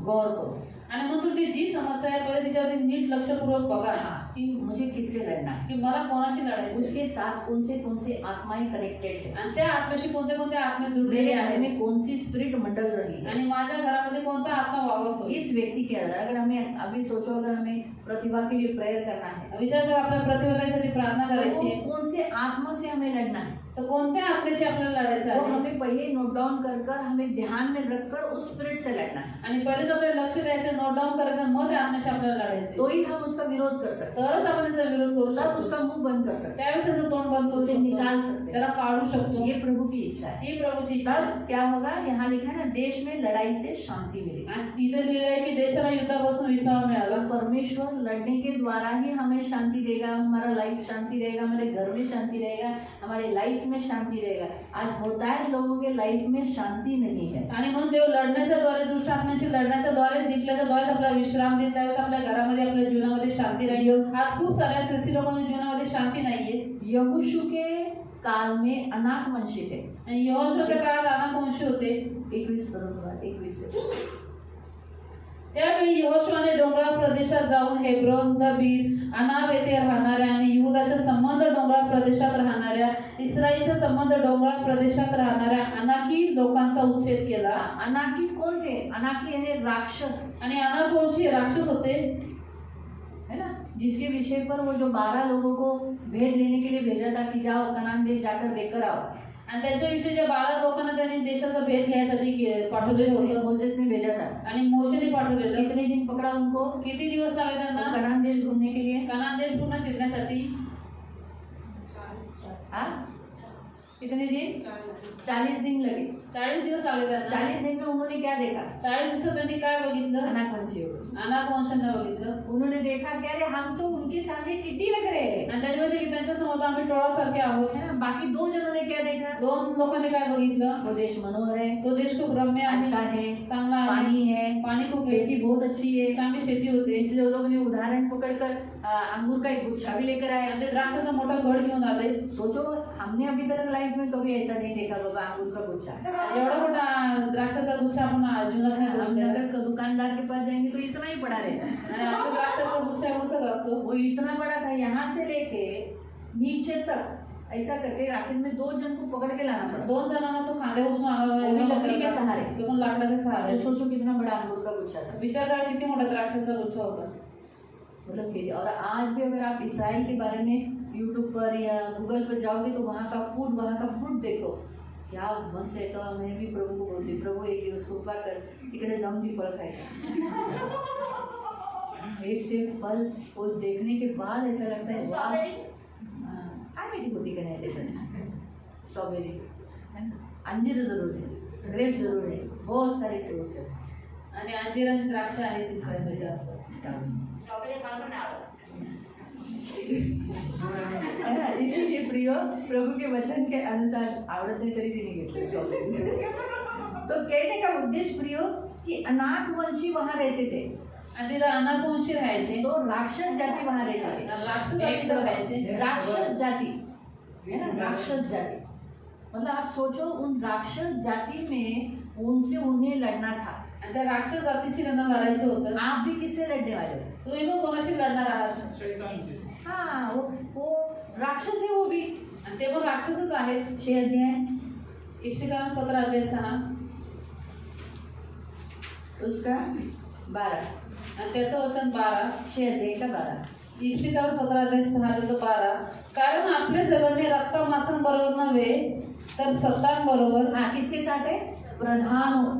गौर करो. आणि मग तुमची जी समस्या आहे पहिले तिच्यावरती नीट लक्षपूर्वक बघा कि मुझे किससे लड़ना है, की मला कोणाशी लढायचं. उसके साथ कौन से आत्माएं कनेक्टेड है, आणि त्या आत्म्याशी कोणते कोणते आत्मे मेरे जुडलेले घर आहेत में कौन सी स्पिरिट मंडल रही है. आणि माझ्या घरामध्ये कोणता आत्मा वावरतो. इस व्यक्ति के अंदर अगर हमें अभी सोचो, अगर हमें प्रतिभा के लिए प्रेयर करना है विचार कर आपल्या प्रतिभेसाठी प्रार्थना करायची आहे. तो कौन से आत्मा से हमें लड़ना है, तर कोणत्या आत्म्याशी आपल्याला लढायचं वो आहे. हमें पहले नोट डाउन कर हमें ध्यान में रखकर उस स्पिरिट से लड़ना है. आणि पहिलेच आपल्याला लक्ष द्यायचं, नोट डाऊन करायचं, मग त्या आत्म्याशी आपल्याला लढायचं. तो ही हम उसका विरोध कर सकते तरच आपण त्याचा विरोध करू हैं, तब शकतो. उसका मुंह बंद कर सकते त्यावेळेस त्याचं तोंड बंद करू उसे शकतो, निकाल सकते हैं. त्याला काढू शकतो. ये प्रभु की इच्छा है. ही प्रभूची इच्छा आहे. तब क्या होगा, यहाँ लिखा है ना, देश में लड़ाई से शांति मिलेगी. आणि तिथे लिहिलं आहे की देशाला युद्धापासून विसावा मिळाला. अगर परमेश्वर लड़ने के द्वारा ही हमें शांति देगा, हमारा लाइफ शांति रहेगा, हमारे घर में शांति रहेगा, हमारे लाइफ में शांति रहेगा. आज होता है लोगों के लाइफ में शांति नहीं है. आणि म्हणून देव लढण्याच्या द्वारे दुष्ट आत्म्याशी लढण्याच्या द्वारे जिंकल्याच्या द्वारे आपल्याला विश्राम देत त्यावेळेस आपल्या घरामध्ये आपल्या जीवनामध्ये शांती राहील. आज खूप साऱ्या ख्रिस्ती लोकांच्या जीवनामध्ये शांती नाहीये. यहोशू के काल में अनाक वंशी थे. आणि यहोशूच्या काळात अनाकवंशी होते. 21 त्यावेळी यहोशूने डोंगराळ प्रदेशात जाऊन हेब्रोन, दबीर, अनाब येथे राहणाऱ्या आणि यहुदाचा संबंध डोंगराळ प्रदेशात राहणाऱ्या, इस्रायलचा संबंध डोंगराळ प्रदेशात राहणाऱ्या अनाकी लोकांचा उच्छेद केला. अनाकी कौन थे, अनाकी यानी राक्षस, आणि अनाकवंशी राक्षस होते, है ना, जिसके विषय पर वो जो 12 लोगों को भेद लेने के लिए भेजा था कि जाओ कनान देश जाकर देखकर आओ. आणि त्यांच्याविषयी ज्या 12 लोकांना त्यांनी देशाचा भेद घ्यायसाठी पाठवलेलं होतं मोसेस ने भेजा था. आणि मोशेने पाठवलेलं. कितने दिन पकड़ा उनको, किती दिवस लागले त्यांना कनान देश घूमने के लिए, कनान देश पूर्ण फिरण्यासाठी. हाँ, कितने दिन, 40 दिन लगे. 40 दिवस लागले त्यांना. 40 दिन में उन्होंने क्या क्या देखा? 40 दिवसात त्यांनी काय बघितलं? अनाकवंशी। अनाक वंशांना बघितलं उन्होंने देखा कि अरे हम तो उनके सामने टिड्डी लग रहे हैं, आणि त्यांनी म्हणजे की त्यांच्या समोर आम्ही टोळासारखे आहोत। है ना। बाकी 2 जनों ने क्या देखा? 2 लोकांनी काय बघितलं? वो देश मनोहर है, तो देश खूप रम्य आहे, अच्छा है, चांगला आहे, पानी है, पाणी खूप आहे, खेती बहुत अच्छी है, चांगली शेती होते, इसलिए वो लोग ने उदाहरण पकड़कर अंगूर का एक गुच्छा भी लेकर आए। आणि ते द्राक्षाचा मोठा घड घेऊन आले। सोचो हमने अभी तक लाइफ में कभी ऐसा नहीं देखा बाबा, अंगूर का गुच्छा। एवढा मोठा द्राक्षाचा गुच्छा आपण जीवनात नाही हम बघितला। अगर दुकानदार के पास जाएंगे तो इतना ही बड़ा रहता है, आणि आपल्या द्राक्षाचा गुच्छा एवढाच असतो। वो इतना बड़ा था, यहाँ से लेके नीचे तक ऐसा करके आखिर में 2 जन को पकड़ के लाना पड़ा। 2 जणांना तो खांदे उचलून आला, वो भी लकड़ी के सहारे। तो पण लाकडाच्या तो सहारे। सोचो कितना बड़ा अंगूर का गुच्छा था। विचार करा किती मोठा द्राक्षाचा गुच्छा होता। मतलब खेती। और आज भी अगर आप इसराइल के बारे में यूट्यूब पर या गूगल पर जाओगे तो वहाँ का फूड देखो, क्या मस्त है। तो मैं भी प्रभु को बोलती, प्रभु एक दिवस कृपा कर इकडे जाऊन ती फळ खायचं। एक से एक फल वो देखने के बाद ऐसा लगता है वाह, काय माहिती होती का नाही त्याच्यात। स्ट्रॉबेरी है ना, अंजीर जरूर है, ग्रेप जरूर है, बहुत सारे फ्रूट्स है। आणि अंजीर आणि द्राक्ष आहेत इस्रायलमध्ये जास्त। है ना, इसीलिए प्रियो प्रभु के वचन के अनुसार आवडत नाही तरी तिने घेतली। तो कहने का उद्देश्य प्रियो कि अनाक वंशी वहां रहते थे, आणि तिथं अनाकवंशी राहायचे, तो राक्षस जाति वहां रहते थे। राक्षस जाती इथं राहायचे। राक्षस जाति है ना, राक्षस जाति मतलब आप सोचो उन राक्षस जाति में उनसे उन्हें लड़ना था। आणि त्या राक्षस जातीशी त्यांना लढायचं होतं। आप भी किससे लड़ने वाले हो? तुम्ही पण कोणाशी लढणार आहात? हाँ, वो राक्षस है वो भी। आणि ते पण राक्षसच आहेत। 6 अध्याय इफ्सिकांस पत्र अध्याय 6 उसका 12, आणि त्याचं वचन 12। 6 अध्याय का 12। इफ्सिकांस पत्र अध्याय 6 त्याचं 12। कारण आपले झगडणे रक्तमांसांबरोबर नव्हे तर सत्तांबरोबर। हाँ, किसके साथ है? प्रधानों,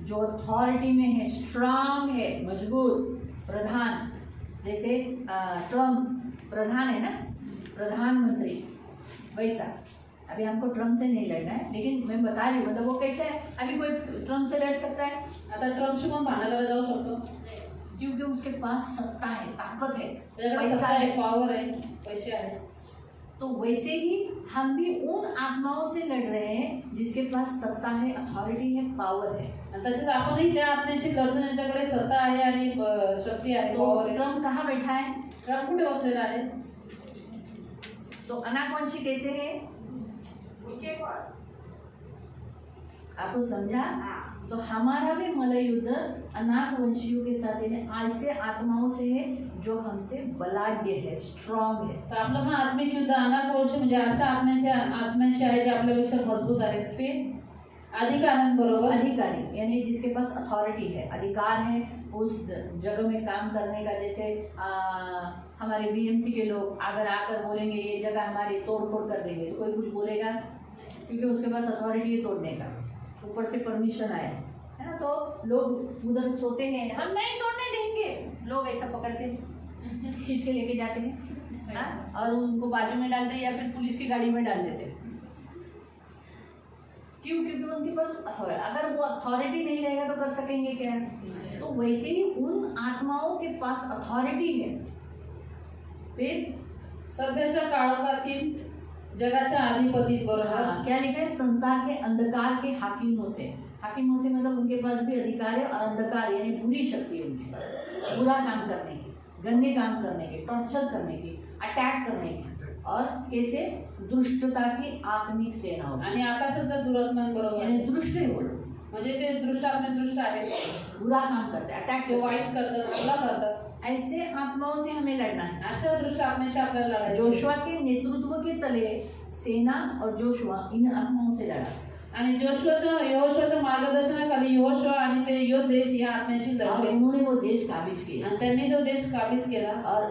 जो अथॉरिटी में है, स्ट्रांग है, मजबूत प्रधान। जैसे ट्रम्प प्रधान है ना, प्रधानमंत्री, वैसा। अभी हमको ट्रम्प से नहीं लड़ना है, लेकिन मैं बता रही हूँ मतलब वो कैसे है। अभी कोई ट्रम्प से लड़ सकता है? आता ट्रम्पशी पण भांडण करायला जाऊ शकतो, क्योंकि उसके पास सत्ता है, ताकत है, त्याच्याकडे पैसा सत्ता आहे, है। पॉवर आहे, पैसे आहेत। तो वैसे ही हम भी उन आत्माओं से लड़ रहे हैं जिसके पास सत्ता है, अथॉरिटी है, पावर है। आणि तसेच आपणही त्या आत्म्याशी लढतो ज्यांच्याकडे सत्ता आहे आणि शक्ती आहे, तो पॉवर आहे। ट्रम्प कहाँ बैठा है? ट्रम्प कुठे बसलेला आहे? तो अनाकवंशी कैसे है? आपको समझा? तो हमारा भी मलय युद्ध अनाक वंशियों के साथ है, ऐसे आत्माओं से है जो हमसे बलाढ्य है, स्ट्रॉन्ग है। तर आपलं मग आत्मिक युद्ध अनाकवंशी म्हणजे अशा आत्म्यांशी आहे जे आपल्यापेक्षा मजबूत आहेत। ते अधिकाऱ्यांबरोबर, अधिकारी यानी जिसके पास अथॉरिटी है, अधिकार है उस जगह में काम करने का। जैसे हमारे बीएमसी के लोग अगर आकर बोलेंगे ये जगह हमारी तोड़ फोड़ कर देंगे तो कोई कुछ बोलेगा, क्योंकि उसके पास अथॉरिटी है तोड़ने का, ऊपर से परमिशन आया है ना। तो लोग उधर सोते हैं, हम नहीं तोड़ने देंगे, लोग ऐसा पकड़ते हैं, खींच के लेके जाते हैं, हाँ? और उनको बाजू में डालते हैं या फिर पुलिस की गाड़ी में डाल देते हैं। क्यों? क्योंकि उनके पास अथॉरिटी, अगर वो अथॉरिटी नहीं रहेगा तो कर सकेंगे क्या? तो वैसे ही उन आत्माओं के पास अथॉरिटी है। फिर सध्याच्या काळातील जगाच्या अधिपती बरोबर। हाँ, क्या लिखा है? संसार के अंधकार के हाकिमों से। हाकिमों से मतलब उनके पास भी अधिकार है, और अंधकार यानी बुरी शक्ति है उनके पास, बुरा काम करने की, गंदे काम करने के, टॉर्चर करने की, अटैक करने की, और कैसे? दुष्टता की आत्मिक सेना आणि आकाशातल्या दुरात्म्यांबरोबर, यानी दुष्ट है वो लोग, म्हणजे ते दृष्ट आपले दृष्ट आहेत, बुरा काम करते, अटैक ते वाईट करतात, चुका करतात। ऐसे आत्माओं से हमें लड़ना है। अशा दृष्ट आत्म्याशी आपल्याला लढायचं। जोशुआ के नेतृत्व के तले सेना और जोशुआ इन आत्माओं से लड़ा, आणि यहोशुआच्या मार्गदर्शनाखाली यहोशुआ आणि ते योद्धे या आत्म्याशी और लढले, उन्होंने वो देश काबिज किया, आणि त्यांनी तो देश काबीज केला। और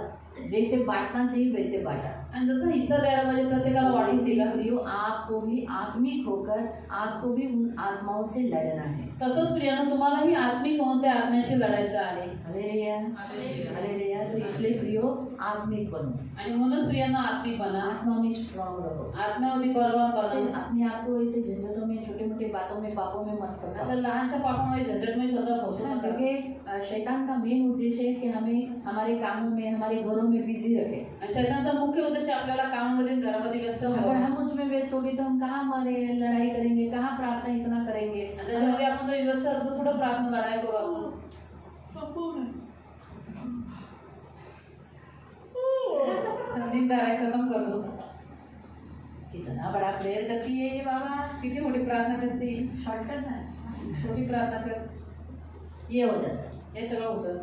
जैसे बांटना चाहिए वैसे बांटा। आणि जसं हिस्सा द्यायला म्हणजे प्रत्येकाला वाढीस इसलिए दिला प्रियो आपको भी आत्मिक होकर आपको भी उन आत्माओं से लड़ना है। तसंच प्रियानं तुम्हालाही आत्मिक होऊन त्या आत्म्याशी लढायचं आहे हालेलुया हालेलुया। तो इसलिए प्रियो आत्मिक बनो, आणि म्हणून प्रियानं आत्मिक बना, आत्मा में स्ट्रांग रहो। आत्म्यामध्ये बलवान ऐसे बना, अपने आप को ऐसे झंझटों में, छोटे मोटे बातों में, पापों में मत अशा फंसाओ। लहानशा पापामध्ये झंझटमध्ये स्वतः फसू नका। क्योंकि शैतान का मेन उद्देश्य है कि हमें हमारे कामों में, हमारे घरों में बिजी रखे। आणि शैतानचा मुख्य उद्देश आपल्याला कामामध्ये घरामध्ये व्यस्त तो अगर व्हावं। हम उसमें व्यस्त हो गए तो हम कहाँ हमारे लड़ाई करेंगे, कहाँ प्रार्थना इतना करेंगे। आणि त्याच्यामध्ये आपण जर व्यस्त असतो तर थोडं प्रार्थना लढाई करू आपण। दिनदार आहे, खतम कर दो। कितना बड़ा प्रेयर करती है ये बाबा, किती मोठी प्रार्थना करते, शॉर्ट करना है, छोटी प्रार्थना कर, ये हो जाता है। हे सगळं होतं।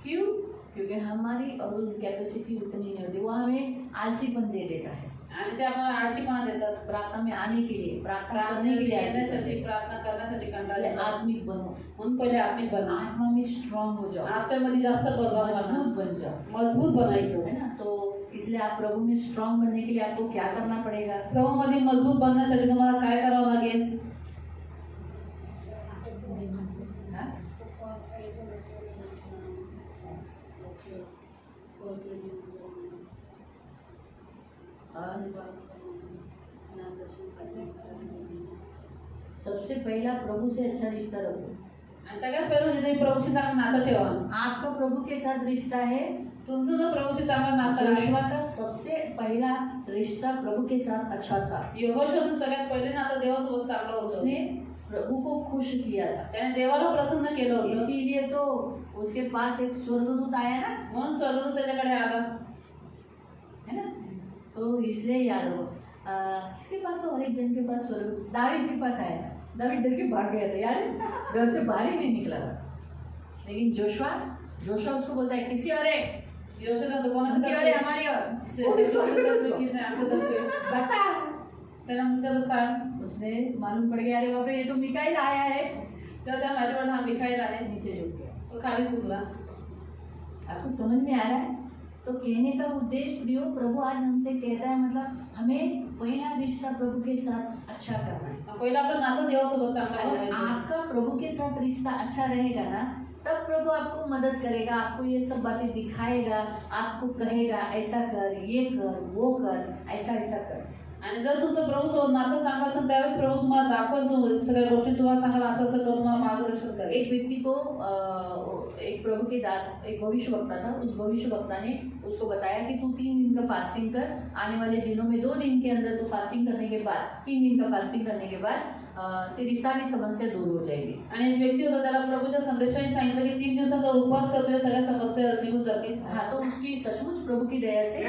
क्यों? क्योंकि हमारी और कैपेसिटी उतनी नहीं होती, वो हमें आलसीपन दे देता है। आणि ते आपल्याला आळशीपणा देतात। प्रार्थना में आने के लिए, प्रार्थना प्रार्थना करने के लिए आलसीपन येण्यासाठी, देते हैं। प्रार्थना करण्यासाठी कंटाळा इसलिए येतात। आत्मिक बनो, म्हणून पहिले आत्मिक बना, आत्मा में स्ट्रांग हो जाओ, आत्म्यामध्ये जास्त बलवान मजबूत बना, बन जाओ, मजबूत बनायचं है ना। तो इसलिए आप प्रभु में स्ट्रांग बनने के लिए आपको क्या करना पड़ेगा? प्रभूमध्ये मजबूत बनण्यासाठी तुम्हाला काय करावं लागेल? हाँ? सबसे पहला प्रभु से अच्छा रिश्ता रखो। आणि सगळ्यात पहिलं म्हणजे तुम्ही प्रभूशी चांगलं नातं ठेवा। आपका प्रभु के साथ रिश्ता है, तुमचं जर प्रभूशी चांगलं नातं आहे, जोशुआ का सबसे पहला रिश्ता प्रभु के साथ अच्छा था। यहोशूआचं सगळ्यात पहिले नातं देवासोबत चांगलं होतं। उसने प्रभु को खुश किया था, त्याने देवाला प्रसन्न केलं होतं। इसीलिए तो उसके पास एक स्वर्गदूत आया ना, म्हणून स्वर्गदूत त्याच्याकडे आला, है ना। तो इसलिए याद हो, इसके पास तो हर एक जन के पास स्वर्ग, दावीद के पास आया था, दावीद डर के भाग गया था यार, घर से बाहर ही नहीं निकला था। लेकिन जोशुआ उसको बोलता है किसी और है, यहोशूआ तो कोणाचं उनकी और है, हमारी बता। त्याला विचारलं सांग, उसने मालूम पड़ गया, अरे बाप रे ये तो मिकाईल आया है, तर त्या माहिती पडलं हा मिखाईल आहे, नीचे झुक गया। तो खाली झुकला। आपको समझ में आ रहा है? तो कहने का उद्देश्य प्रियो, प्रभु आज हमसे कहता है, मतलब हमें पहला रिश्ता प्रभु के साथ अच्छा करना है। पहिला आपलं नातं देवासोबत चांगलं अगर करायचं। आपका प्रभु के साथ रिश्ता अच्छा रहेगा ना, तब प्रभु आपको मदद करेगा, आपको ये सब बातें दिखाएगा, आपको कहेगा ऐसा कर, ये कर, वो कर, ऐसा ऐसा कर। आणि जर तुमचं प्रभू सोबत नातं चांगलं असेल त्यावेळेस प्रभू तुम्हाला दाखवेल, तो सगळ्या गोष्टी तुम्हाला सांगाल, असं असं करून तुम्हाला मार्गदर्शन करेल। एक व्यक्ति को एक प्रभु के दास, एक भविष्य वक्ता था, उस भविष्य वक्ता ने उसको बताया कि तू 3 दिन का फास्टिंग कर, आने वाले दिनों में 2 दिन के अंदर तू फास्टिंग करने के बाद, 3 दिन का फास्टिंग करने के बाद तेरी सारी समस्या दूर हो जाएगी। आणि एक व्यक्ती होता, त्याला प्रभूच्या संदेशाने सांगितलं की 3 दिवसाचा उपवास करतोय, सगळ्या समस्या निघून जातील। हाँ, तो उसकी सचमुच प्रभु की दया से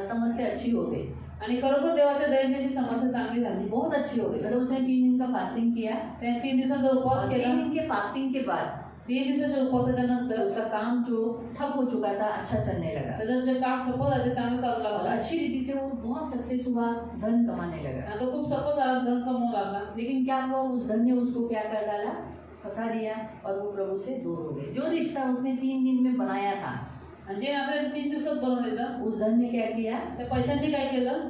समस्या अच्छी हो गई, आणि खरोखर देवाच्या दयेने त्याची समस्या चांगली झाली, बहुत अच्छी हो गई। मतलब उसने 3 दिन का फास्टिंग किया, त्याने 3 दिवसाचा उपवास और केला। 3 दिन के फास्टिंग के बाद 3 दिवसाच्या उपवासाच्या नंतर उसका काम जो ठप हो चुका था अच्छा चलने लगा, त्याचं जे काम ठप्प झालं ते चांगलं चालू और लागलं, अच्छी रीति से वो बहुत सक्सेस हुआ, धन कमाने लगा। आणि तो खूप सफल झाला, धन कमवू लागला। लेकिन क्या हुआ, उस धन ने उसको क्या कर डाला, फंसा दिया, और वो प्रभु से दूर हो गए। जो रिश्ता उसने 3 दिन में बनाया था, आणि जे आपल्याला 3 दिवसात बनवून देतं, उस धन ने क्या किया, त्या पैशांनी काय केलं,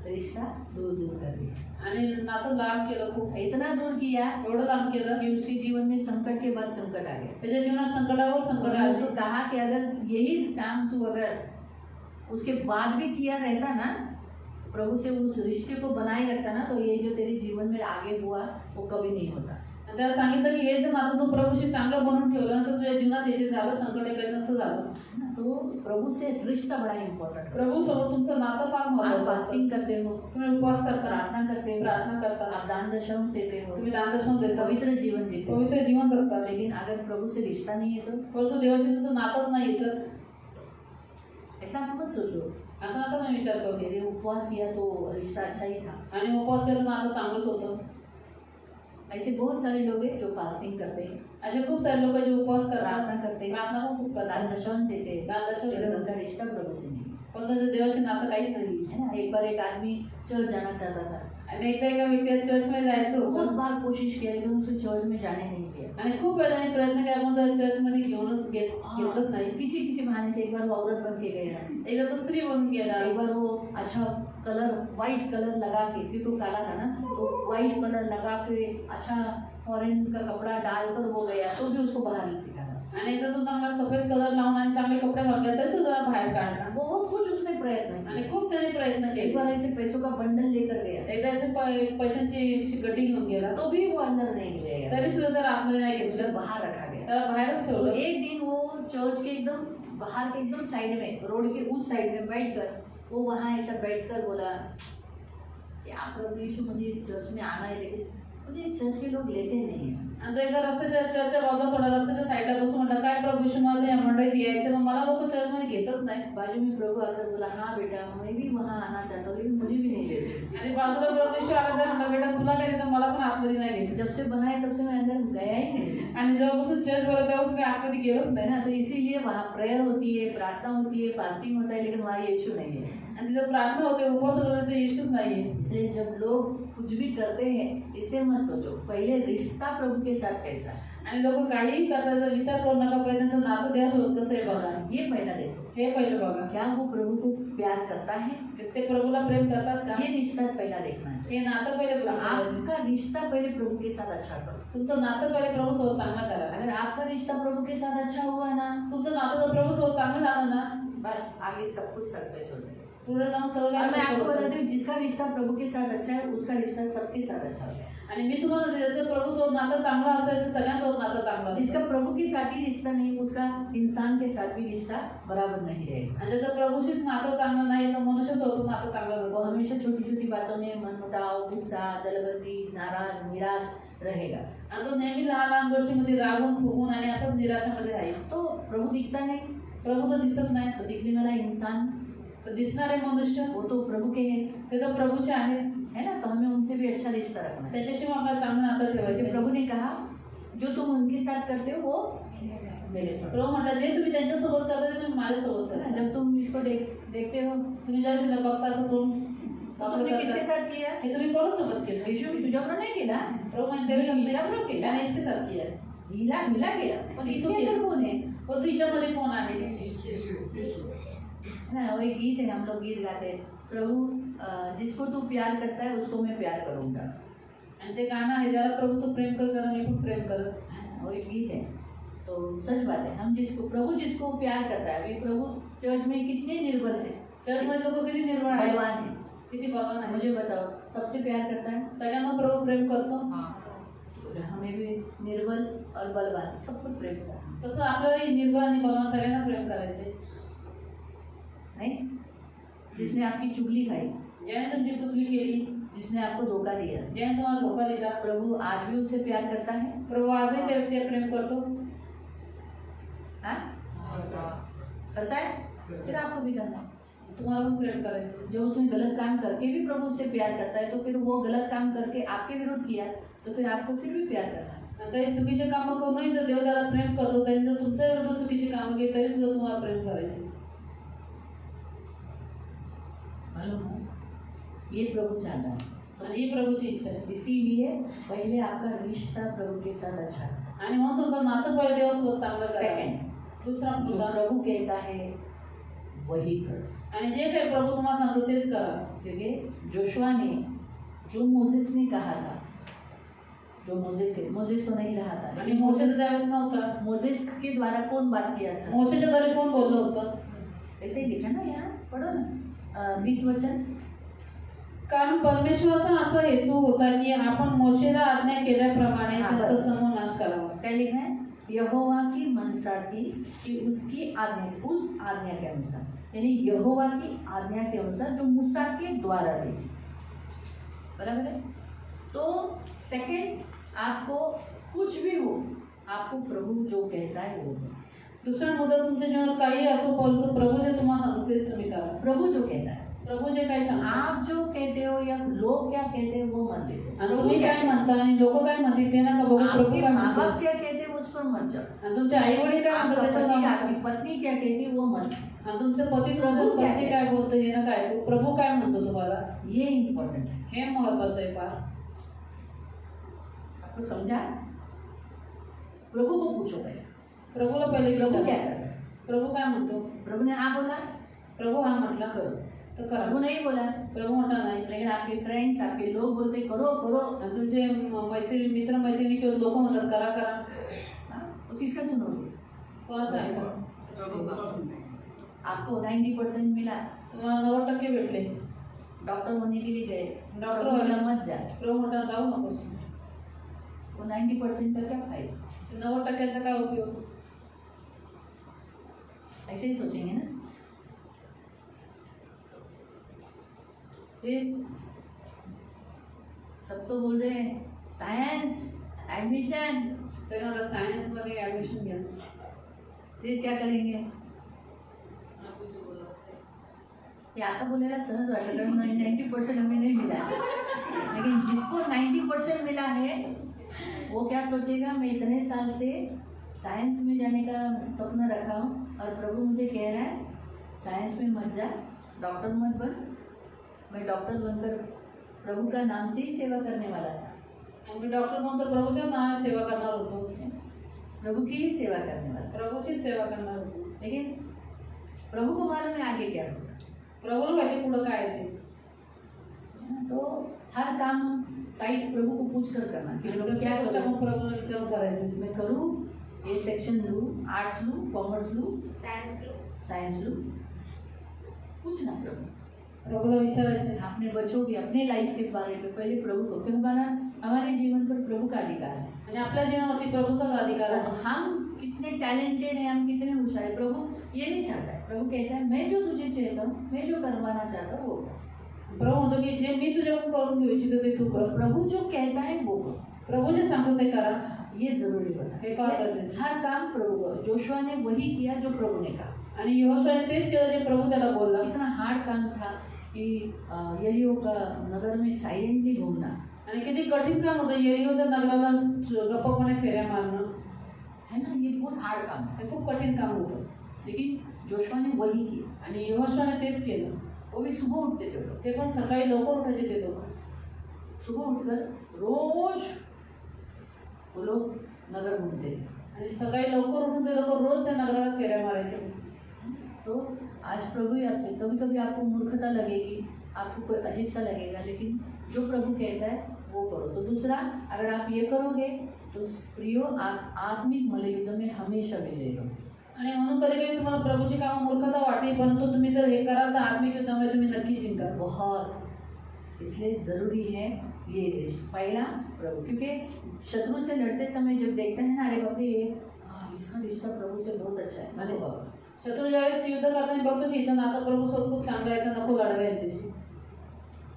रिश्ता दूर दूर कर दिया। आणि नातं लांब केलं, खूप इतना दूर किया एवढं लांब केलं कि उसके जीवन में संकट के बाद संकट आ गया। त्याच्या जीवनात संकटावर संकट उन्होंने उसको आले। कहा कि अगर यही काम तू अगर उसके बाद भी किया रहता ना, प्रभु से उस रिश्ते को बनाए रखता ना, तो ये जो तेरे जीवन में आगे हुआ वो कभी नहीं होता। आणि त्याला सांगितलं की हे जर नातं तू प्रभूशी चांगलं बनवून ठेवलं तर तुझ्या जीवनात हे जे झालं संकट हे काही नसतं झालं। तो प्रभु से रिश्ता बड़ा इम्पोर्टेंट है। प्रभू सोबत तुमचं नातं फार आप महत्वाचं असतं। फास्टिंग करते हो, तुम्ही उपवास करता, प्रार्थना करते हो, प्रार्थना करता, आप दान दशम देते हो, तुम्ही दानदर्शन देता, पवित्र जीवन जीते हो। पवित्र जीवन जगता, लेकिन अगर प्रभु से रिश्ता नहीं है तो परंतु देवाशी तुमचं नातंच नाही तर ऐसा आप मत सोचो, असं नका तुम्ही विचार करू। मेरे उपवास किया तो रिश्ता अच्छा ही था। आणि उपवास केलं तर नातं चांगलंच होतं। ऐसे बहुत सारे लोग हैं जो फास्टिंग करते हैं, असे खूप सारे लोक जे उपवास करतात, प्रार्थना करते हैं, प्रार्थना पण खूप दान करतात, दशम देते हैं, दानदर्शन लेकिन देतात, उनका रिश्ता प्रभु से नहीं है। पण त्याचं देवाशी नातं काहीच नाही। है ना। एक बार एक आदमी चर्च जाना चाहता था, आणि एकदा एका व्यक्तीला चर्चमध्ये जायचं बहुत होतं बार कोशिश किया लेकिन उसे चर्च में जाने नहीं दिया। आणि खूप वेळाने प्रयत्न केला पण तो चर्चमध्ये घेतलंच नाही. किसी किसी बहाने से एक बार वो औरत बन के गया, एकदा तो स्त्री बनून गेला. एक बार वो अच्छा कलर व्हाइट कलर लगा के, क्योंकि वो काला था ना, तो व्हाइट कलर लगा के अच्छा फॉरेन का कपड़ा डालकर वो गया, तो भी उसको बाहर निकाला। आणि एकदा तो चांगला सफेद कलर लावून आणि चांगले कपडे घातले तरी सुद्धा बाहेर काढला. बहुत कुछ उसने प्रयत्न किया। आणि खूप त्याने प्रयत्न एक केले. बार ऐसे पैसों का बंडल लेकर गया, एकदा असे पैशांची गड्डी घेऊन गेला तो भी वो अंदर नहीं गया, तरी सुद्धा त्याला आतमध्ये नाही उसे घेतलं, बाहर रखा गया। त्याला बाहेरच तो ठेवलं. एक दिन वो चर्च के एकदम बाहर के एकदम साइड में, रोड के उस साइड में बैठकर वो वहाँ ऐसा बैठकर बोला, क्या प्रभु यीशु मुझे इस चर्च में आना है, लेकिन मुझे इस चर्च के लोग लेते नहीं हैं। आणि तो एकदा रस्त्याच्या चर्चच्या बाजूला थोडा रस्त्याच्या साईडला बसून म्हटलं, काय प्रभू यीशु मला या मंडळीत यायचं, मग मला लोक चर्चमध्ये घेतच नाही. बाजू में प्रभु आकर बोला, हाँ बेटा मैं भी वहाँ आना चाहता हूँ, लेकिन मुझे भी नहीं लेते। आणि बाजूला प्रभू यीशु आला तर म्हटलं, बेटा तुला काय देतं, मला पण आतमध्ये नाही घेतलं. जब से बनाए तब से मैं अंदर गया ही नहीं आणि जेव्हापासून चर्च भरला तेव्हापासून मी आतमध्ये गेलोच है नाही. ना। तो इसीलिए वहाँ प्रेयर होती है, प्रार्थना होती है, फास्टिंग होता है, लेकिन वहाँ यीशु नहीं है। आणि तिथं प्रार्थना होते, उपवास होते, ते येशूच नाहीये. इसलिए जब लोग कुछ भी करते हैं, इसे मत सोचो, पहले रिश्ता प्रभु के साथ कैसा है आणि लोक काहीही करण्याचा विचार करू नका, पहिले त्यांचं नातं देवासोबत कसं आहे बघा, ये पहला देखो। हे पहिलं बघा. क्या वो प्रभु को प्यार करता है, ते प्रभूला प्रेम करतात का, ये रिश्ता पहला देखना चाहिए। हे नातं पहिले तो बघा. आपका रिश्ता पहले प्रभु के साथ अच्छा करो। तुमचं नातं पहिले प्रभूसोबत चांगलं करा. अगर आपका रिश्ता प्रभु के साथ अच्छा हुआ ना, तुमचं नातं जर प्रभूसोबत चांगलं झालं ना, बस आगे सब कुछ सक्सेस हो जाएगा। पुढे जाऊन सगळं और मैं काही आपको होतं. बताती हूँ, जिसका रिश्ता प्रभु के साथ अच्छा है, उसका रिश्ता सबके साथ अच्छा होता है। आणि मी तुम्हाला त्याचं प्रभूसोबत नातं चांगलं असायचं, सगळ्यांसोबत नातं चांगलं जिसका असतं. प्रभु के साथ ही रिश्ता नहीं, उसका इंसान के साथ भी रिश्ता बराबर नहीं रहेगा। आणि ज्याचं प्रभूशीच नातं चांगलं नाही तर मनुष्यासोबत नातं चांगलं वो नसतं. हमेशा छोटी छोटी बातों में मनमुटाव, गुस्सा, दलबंदी, नाराज, निराश रहेगा। आणि तो नेहमी लहान लहान गोष्टीमध्ये रागून फुगून आणि असंच निराशामध्ये राहील. तो प्रभु दिखता नहीं, प्रभू तर दिसत नाही, तो दिखने वाला इंसान तर दिसणारे मनुष्य वो तो प्रभु के हैं, ते तर प्रभूचे आहेत. है ना। तो हमें उनसे भी अच्छा रिश्ता रखना है। त्याच्याशी मग आपल्याला चांगलं नातं क्योंकि ठेवायचं. प्रभु ने कहा, जो तुम उनके साथ करते हो वो मेरे साथ। प्रभू म्हणतात, जे तुम्ही त्यांच्यासोबत करता ते तुम्ही माझ्यासोबत है ना। करा. जब तुम इसको देखते हो, तुम्ही ज्या दिवशी बघता असं तो तुमने किसके साथ किया? हे तुम्ही कोणासोबत केलं. यीशु भी तुझ्याबरोबर नाही केला, प्रभू म्हणते हिच्याबरोबर केला, त्याने इसके साथ किया. हिला केला, पण इसके अंदर कौन है? पण तुझ्यामध्ये कोण आहे. ना वो एक गीत है, हम लोग गीत गाते हैं, प्रभु जिसको तू प्यार करता है उसको मैं प्यार करूंगा। आणि ते गाणं आहे, ज्याला प्रभू तू प्रेम कर, मी पण प्रेम कर. वो एक गीत है। तो सच बात है, हम प्रभु जिसको प्यार करता है, अभी प्रभु चर्च में कितने निर्बल है, चर्चमध्ये लोक किती निर्बळ आहे, बलवान है। किती बलवान आहे. मुझे बताओ, सबसे प्यार करता है? सगळ्यांना प्रभू प्रेम करतो. हमें भी निर्बल और बलवान सबको प्रेम करना तसं आपल्याला निर्बळ आणि बलवान सगळ्यांना प्रेम करायचे. नहीं। जिसने आपकी चुगली खाई, ज्याने तुमची चुकली केली, जिसने आपको धोखा दिया, ज्याने तुम्हाला धोका दिला, प्रभु आज भी उसे प्यार करता है। प्रभू आजही त्या व्यक्तीला प्रेम करतो. हाँ? करता है, फिर आपको भी करना है। तुम्हाला पण प्रेम करायचं. जो उसने गलत काम करके भी प्रभु उससे प्यार करता है, तो फिर वो गलत काम करके आपके विरुद्ध किया, तो फिर आपको फिर भी प्यार करना है। आणि काही चुकीचे कामं करूनही जर देव त्याला प्रेम करतो, त्यांनी जर तुमच्या विरुद्ध चुकीची कामं केली तरी सुद्धा तुम्हाला प्रेम करायचे. मालूम है? ये प्रभु चाहता है। आणि ही प्रभूची इच्छा आहे. इसीलिए पहले आपका रिश्ता प्रभु के साथ अच्छा है। आणि म्हणून तुमचं नातं पहिले देवासोबत चांगलं करा. सेकंड, दुसरा जो मुद्दा, प्रभु कहता है वही करो। आणि जे काही प्रभू तुम्हाला सांगतो तेच करा. क्योंकि जोशुआ ने, जो मोसेस ने कहा था, जो मोसेस तो नहीं रहा था, आणि मोशेचा त्यावेळेस नव्हता. मोसेस के द्वारा कौन बात किया था? मोशेच्या द्वारे कोण बोललं होतं. ऐसे ही लिखा ना, यहाँ पढ़ो ना, 20 वचन। कारण परमेश्वराचा असा हेतू होता की आपण मोशेला आज्ञा केल्याप्रमाणे हाँ, त्यांचा बस. समूह नाश करावा. क्या लिखा है? यहोवा की मनसा थी कि उसकी आज्ञा, उस आज्ञा के अनुसार, यानी यहोवा की आज्ञा के अनुसार जो मूसा के द्वारा दी थी। बराबर है। तो सेकंड, आपको कुछ भी हो, आपको प्रभु जो कहता है वो करो। दुसरा मुद्दा, तुमच्या जीवनात काही असो परंतु प्रभू जे तुम्हाला सांगतो तेच तुम्ही करा. प्रभु जो कहता है, प्रभू जे काही सांगतात, आप जो कहते हो या लोग क्या कहते हैं वो मत देखो। आणि तुम्ही काय म्हणता आणि लोक काय म्हणतील ते नका बघू. प्रभू आपके काय माँ बाप म्हणतात, क्या कहते हैं उस पर पर मत जाओ। आणि तुमचे आई वडील काय आपका म्हणतात पति, त्याच्यावर आपकी पत्नी क्या कहती है वो मत। आणि तुमचं पती प्रभू काय पत्नी काय बोलतं हे ना काय प्रभु काय म्हणतो तुम्हाला ये इम्पोर्टेंट है। हे महत्वाचं आहे फार। आपको समझा? प्रभु को पूछो पहले, प्रभूला पहिले प्रभु क्या विचारा. करता है? प्रभू काय म्हणतो? प्रभु ने हाँ बोला, प्रभू हा म्हटला करो। तर करा. प्रभु नहीं बोला, प्रभू म्हटला नाही. लेकिन आपके फ्रेंड्स, आपके लोग बोलते करो करो, आणि तुमचे मैत्रिणी मित्र मैत्रिणी किंवा लोक म्हणतात करा करा, तो किसका सुनोगे? कोणाचं ऐका? आपको 90% मिला, तुम्हाला 90% भेटले, डॉक्टर होने के लिए गए, डॉक्टर प्रभु बोला होने- मत जा, प्रभू म्हटला जाऊ नकोस. वो 90% का क्या फायदा? 90%चा काय उपयोग? ऐसे ही सोचेंगे ना। फिर सब तो बोल रहे हैं साइंस एडमिशन, सगळ्यांना सायन्समध्ये ॲडमिशन घ्या. फिर क्या करेंगे? ये आता बोलेला सहज वाटत, कारण 90% हमें नहीं मिला है। लेकिन जिसको 90% मिला है वो क्या सोचेगा, मैं इतने साल से साइंस में जाने का सपना रखा हूँ और प्रभु मुझे कह रहा है साइंस में मत जा, डॉक्टर मत बन। मैं डॉक्टर बनकर प्रभु का नाम से ही सेवा करने वाला था, आणि मी डॉक्टर म्हणतो प्रभूच्या नावाने सेवा करणार होतो, प्रभु की ही सेवा करने वाला। प्रभूचीच सेवा करणार होतो. लेकिन प्रभु को मालूम है आगे क्या होगा, प्रभूला माहिती पुढं काय आहे ते. तो हर काम साइड प्रभु को पूछ कर करना कि प्रभु क्या गोष्ट करूं, आपण प्रभूला विचारून करायचं. मैं करूं, ये सेक्शन लूँ, आर्ट्स लूँ, कॉमर्स लूँ, साइंस लूँ, पूछना प्रभु। प्रभूला विचारायचं. अपने बच्चों की अपने लाइफ के बारे में पहले प्रभु को, क्यों हमारा हमारे जीवन पर प्रभु का अधिकार है। आणि आपल्या जीवनावरती प्रभूचाच अधिकार आहे. हम कितने टैलेंटेड हैं, हम कितने होशियार हैं, प्रभु ये नहीं चाहता है। प्रभु कहता है मैं जो तुझे चाहता हूँ, मैं जो करवाना चाहता हूँ वो कर। प्रभू म्हणतो की जे मी तुझ्याकडून करून घेऊ इच्छितो ते तू कर. प्रभु जो कहता है वो कर, प्रभू जे सांगतो ते करा. ये जरूरी बता। हे फार गरजेचं आहे. हर काम प्रभु को, जोशुआ ने वही किया जो प्रभु ने कहा। आणि यहोशूआने तेच केलं जे प्रभू त्याला बोलला. इतना हार्ड काम था कि यरीहो का नगर में साइलेंटली घूमना, आणि किती कठीण काम होतं यरीहोच्या नगराला गप्पपणे फेऱ्या मारणं. है ना, ये बहुत हार्ड काम है। हे खूप कठीण काम होतं. लेकिन जोशुआ ने वही किया। आणि यहोशूआने तेच केलं. वो भी सुबह उठते थे लोग, ते पण सकाळी लवकर उठायचे ते लोक. सुबह उठकर रोज वो लोग नगर घूमते थे। आणि सकाळी लवकर उठून ते लोक रोज त्या नगराला फेऱ्या मारायचे. तो आज प्रभु ही आपसे, कभी कभी आपको मूर्खता लगेगी, आपको कोई अजीब सा लगेगा, लेकिन जो प्रभु कहता है वो करो। तो दूसरा, अगर आप ये करोगे तो प्रियो आप आत्मिक मल्लयुद्ध में हमेशा विजयी हो। आणि म्हणून कधी कधी तुम्हाला प्रभूची कामं मूर्खता वाटली, परंतु तुम्ही जर हे कराल तर आत्मिक युद्धामध्ये तुम्ही नक्की जिंकाल. बहुत, इसलिए ज़रूरी है ये रिश्ता। पहला प्रभु, क्योंकि शत्रु से लड़ते समय जब देखते हैं ना, अरे बाप रे इसका रिश्ता प्रभु से बहुत अच्छा है, अरे बाबा, शत्रू ज्यावेळेस युद्ध करताना बघतो की हिचं नातं प्रभूसोबत खूप चांगलं आहे तर नको लढावे यांच्याशी.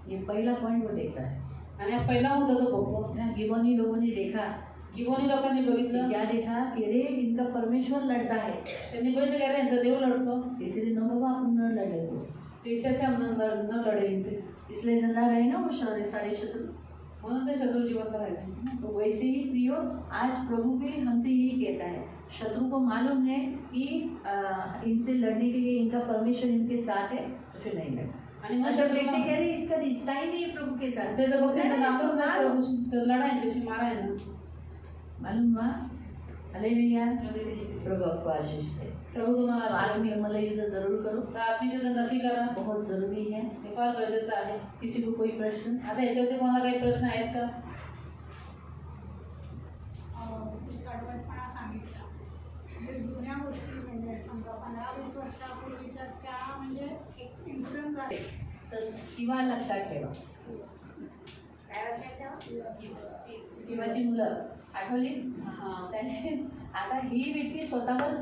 ये पहला पॉइंट वो देखता है आणि हा पहिला मुद्दा तो बघतो. ना। गिबोनी लोगों ने देखा, गिबोनी लोकांनी बघितलं, क्या देखा कि अरे इनका परमेश्वर लड़ता है, त्यांनी बघितलं की अरे यांचा देव लढतो, इसलिए न बाबा आपण न लड़े तो, देशाच्या न लढे यांचे. इसलिए जिंदा रहे ना वो सारे शत्रु। म्हणून ते शत्रू जिवंत राहिले. तो वैसे ही प्रियो, आज प्रभु भी हमसे यही कहता है, शत्रु को मालूम है कि इनसे लड़ने के लिए इनका परमेश्वर इनके साथ है, तो फिर नहीं लड़े। आणि मग जब देखते कह रहे इसका रिश्ता ही नहीं है प्रभु के साथ, ते जर बघते तर इसको नातं मारो। प्रभू लढा यांच्याशी, मारा यांना. मालूम हुआ? हालेलुया, प्रभु आपको आशीष दे। प्रभू तुम्हाला आशीर्वाद आत्मिक मल्लयुद्ध जरूर करो, तर आत्मिक युद्ध नक्की करा, बहुत जरूरी है। हे फार गरजेचं आहे. किसी को कोई प्रश्न? आता याच्यावरती कोणाला काही प्रश्न आहेत का? कडवटपणा सांगितला, म्हणजे जुन्या गोष्टी, म्हणजे समजा 15-20 वर्षापूर्वीच्या त्या, म्हणजे एक इन्सिडेंट झाले. तर किंवा लक्षात ठेवा, किंवाची मुलं आठवली, त्याने आता ही व्यक्ती स्वतःवर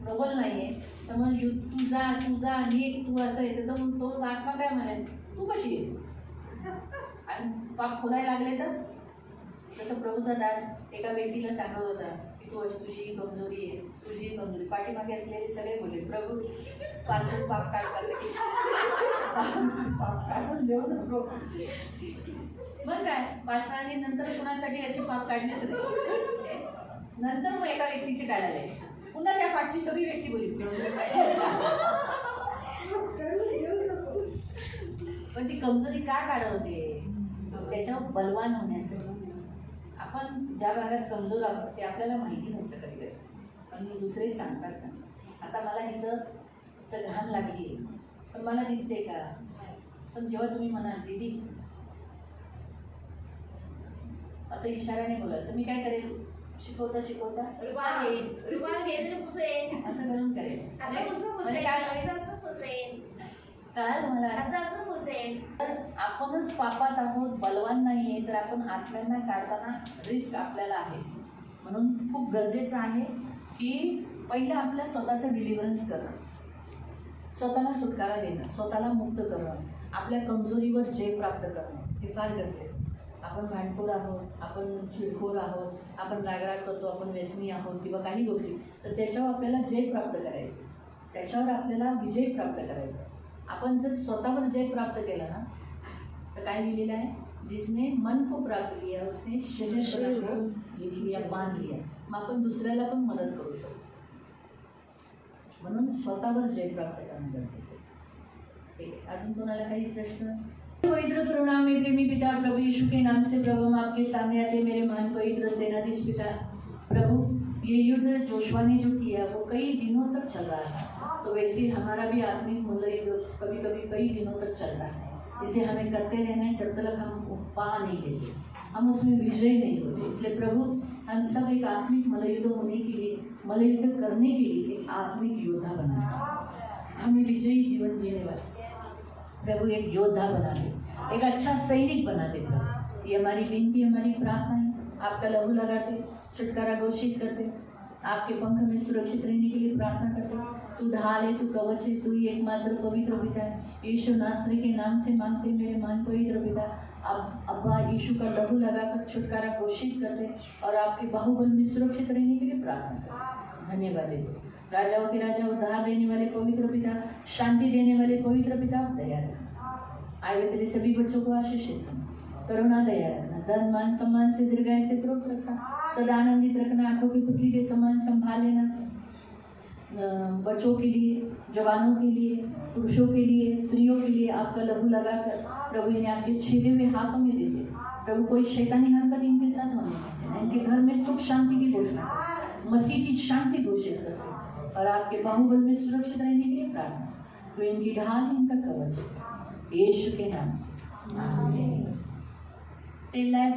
प्रबल नाही आहे, तर मग तुझा नीट तू असं येतं, तर मग तो आत्मा काय म्हणेल, तू कशी आहे, आणि पाप खोलायला लागले तर. तसं प्रभूचा दास एका व्यक्तीला सांगत होता की तू अशी, तुझी कमजोरी आहे, तुझी कमजोरी. पाठीमागे असलेले सगळे बोलले प्रभू पाच पाप काढतात, पाप काढून देऊ नको. मग काय, पाषाणी नंतर कुणासाठी असे पाप काढलेच नाही. नंतर मग एका व्यक्तीची काढायला येते. पुन्हा त्या पाठची सगळी व्यक्ती बोलली पण ती कमजोरी का काढवते? त्याच्यावर बलवान होण्यासाठी. आपण ज्या भागात कमजोर आहोत ते आपल्याला माहिती नसतं कधी कधी, पण दुसरे सांगतात ना. आता मला इथं तर घाण लागली पण मला दिसते का? पण जेव्हा तुम्ही म्हणाल दीदी असं इशाराने बोलाल तर मी काय करेल? शिकवता शिकवता असं करून करेल. म्हणजे काय मला तर आपणच पापात आहोत, बलवान नाहीये, तर आपण आत्म्यांना काढताना रिस्क आपल्याला आहे. म्हणून खूप गरजेचं आहे की पहिलं आपल्या स्वतःचं डिलिव्हरन्स करणं, स्वतःला सुटकारा देणं, स्वतःला मुक्त करणं, आपल्या कमजोरीवर जय प्राप्त करणं हे फार गरजेचं. आपण भांडखोर आहोत, आपण चिडखोर आहोत, आपण रागराग करतो, आपण व्यसनी आहोत किंवा काही गोष्टी, तर त्याच्यावर आपल्याला जय प्राप्त करायचं, त्याच्यावर आपल्याला विजय प्राप्त करायचा. आपण जर स्वतःवर जय प्राप्त केला ना तर काय लिहिलेलं आहे? जिसने मन को प्राप्त किया उसने शरीर को जीत लिया, बांध लिया. मग आपण दुसऱ्याला पण मदत करू शकतो. म्हणून स्वतःवर जय प्राप्त करणं गरजेचं. ठीक आहे, अजून कोणाला काही प्रश्न? पवित्र करुणामय प्रेमी पिता प्रभु यीशु के नाम से प्रभु हम आपके सामने आते मेरे महान पवित्र सेनाधीश पिता प्रभु, ये युद्ध जोशुआ ने जो किया वो कई दिनों तक चल रहा था, तो वैसे ही हमारा भी आत्मिक मूल्य युद्ध कभी कभी कई दिनों तक चलता है. इसे हमें करते रहना है जब तक हम पा नहीं लेते, हम उसमें विजय नहीं होते. इसलिए प्रभु हम सब एक आत्मिक मल्लयुद्ध होने के लिए, मल्लयुद्ध करने के लिए एक आत्मिक योद्धा बनाए, हमें विजयी जीवन जीने वाले प्रभु एक योद्धा बना दे, एक अच्छा सैनिक बना दे प्रभु. ये हमारी विनती, हमारी प्रार्थना है. आपका लहू लगाते, छुटकारा घोषित करते, आपके पंख में सुरक्षित रहने के लिए प्रार्थना करते. तू ढाल है, तू कवच है, तू ही एकमात्र पवित्र पिता है. यीशु नासरी के नाम से मांगते मेरे महान पवित्र पिता. अब अब्बा यीशु का लहू लगाकर छुटकारा घोषित करते और आपके बाहुबल में सुरक्षित रहने के लिए प्रार्थना करते. धन्यवाद देते. राजाओं के राजा, उद्धार देने वाले पवित्र पिता, शांति देने वाले पवित्र पिता, दया रखना. आए हुए तेरे सभी बच्चों को आशीषित करना, करुणा दया रखना, धन मान सम्मान से दीर्घायु से तृप्त रखना, सदा आनंदित रखना, आंखों की पुतली के समान संभाल लेना. बच्चों के लिए, जवानों के लिए, पुरुषों के लिए, स्त्रियों के लिए आपका लहू लगाकर प्रभु इन्हें आपके छेदे हुए हाथों में देते. प्रभु कोई शैतानी हरकत इनके साथ होने नहीं देना. इनके घर में सुख शांति की घोषणा, मसीह की शांति घोषित करते और आपके बाहुबल में सुरक्षित रहने के लिए प्रार्थना. तो इनकी ढाल, इनका कवच है, यीशु के नाम से आमीन. तेल लाए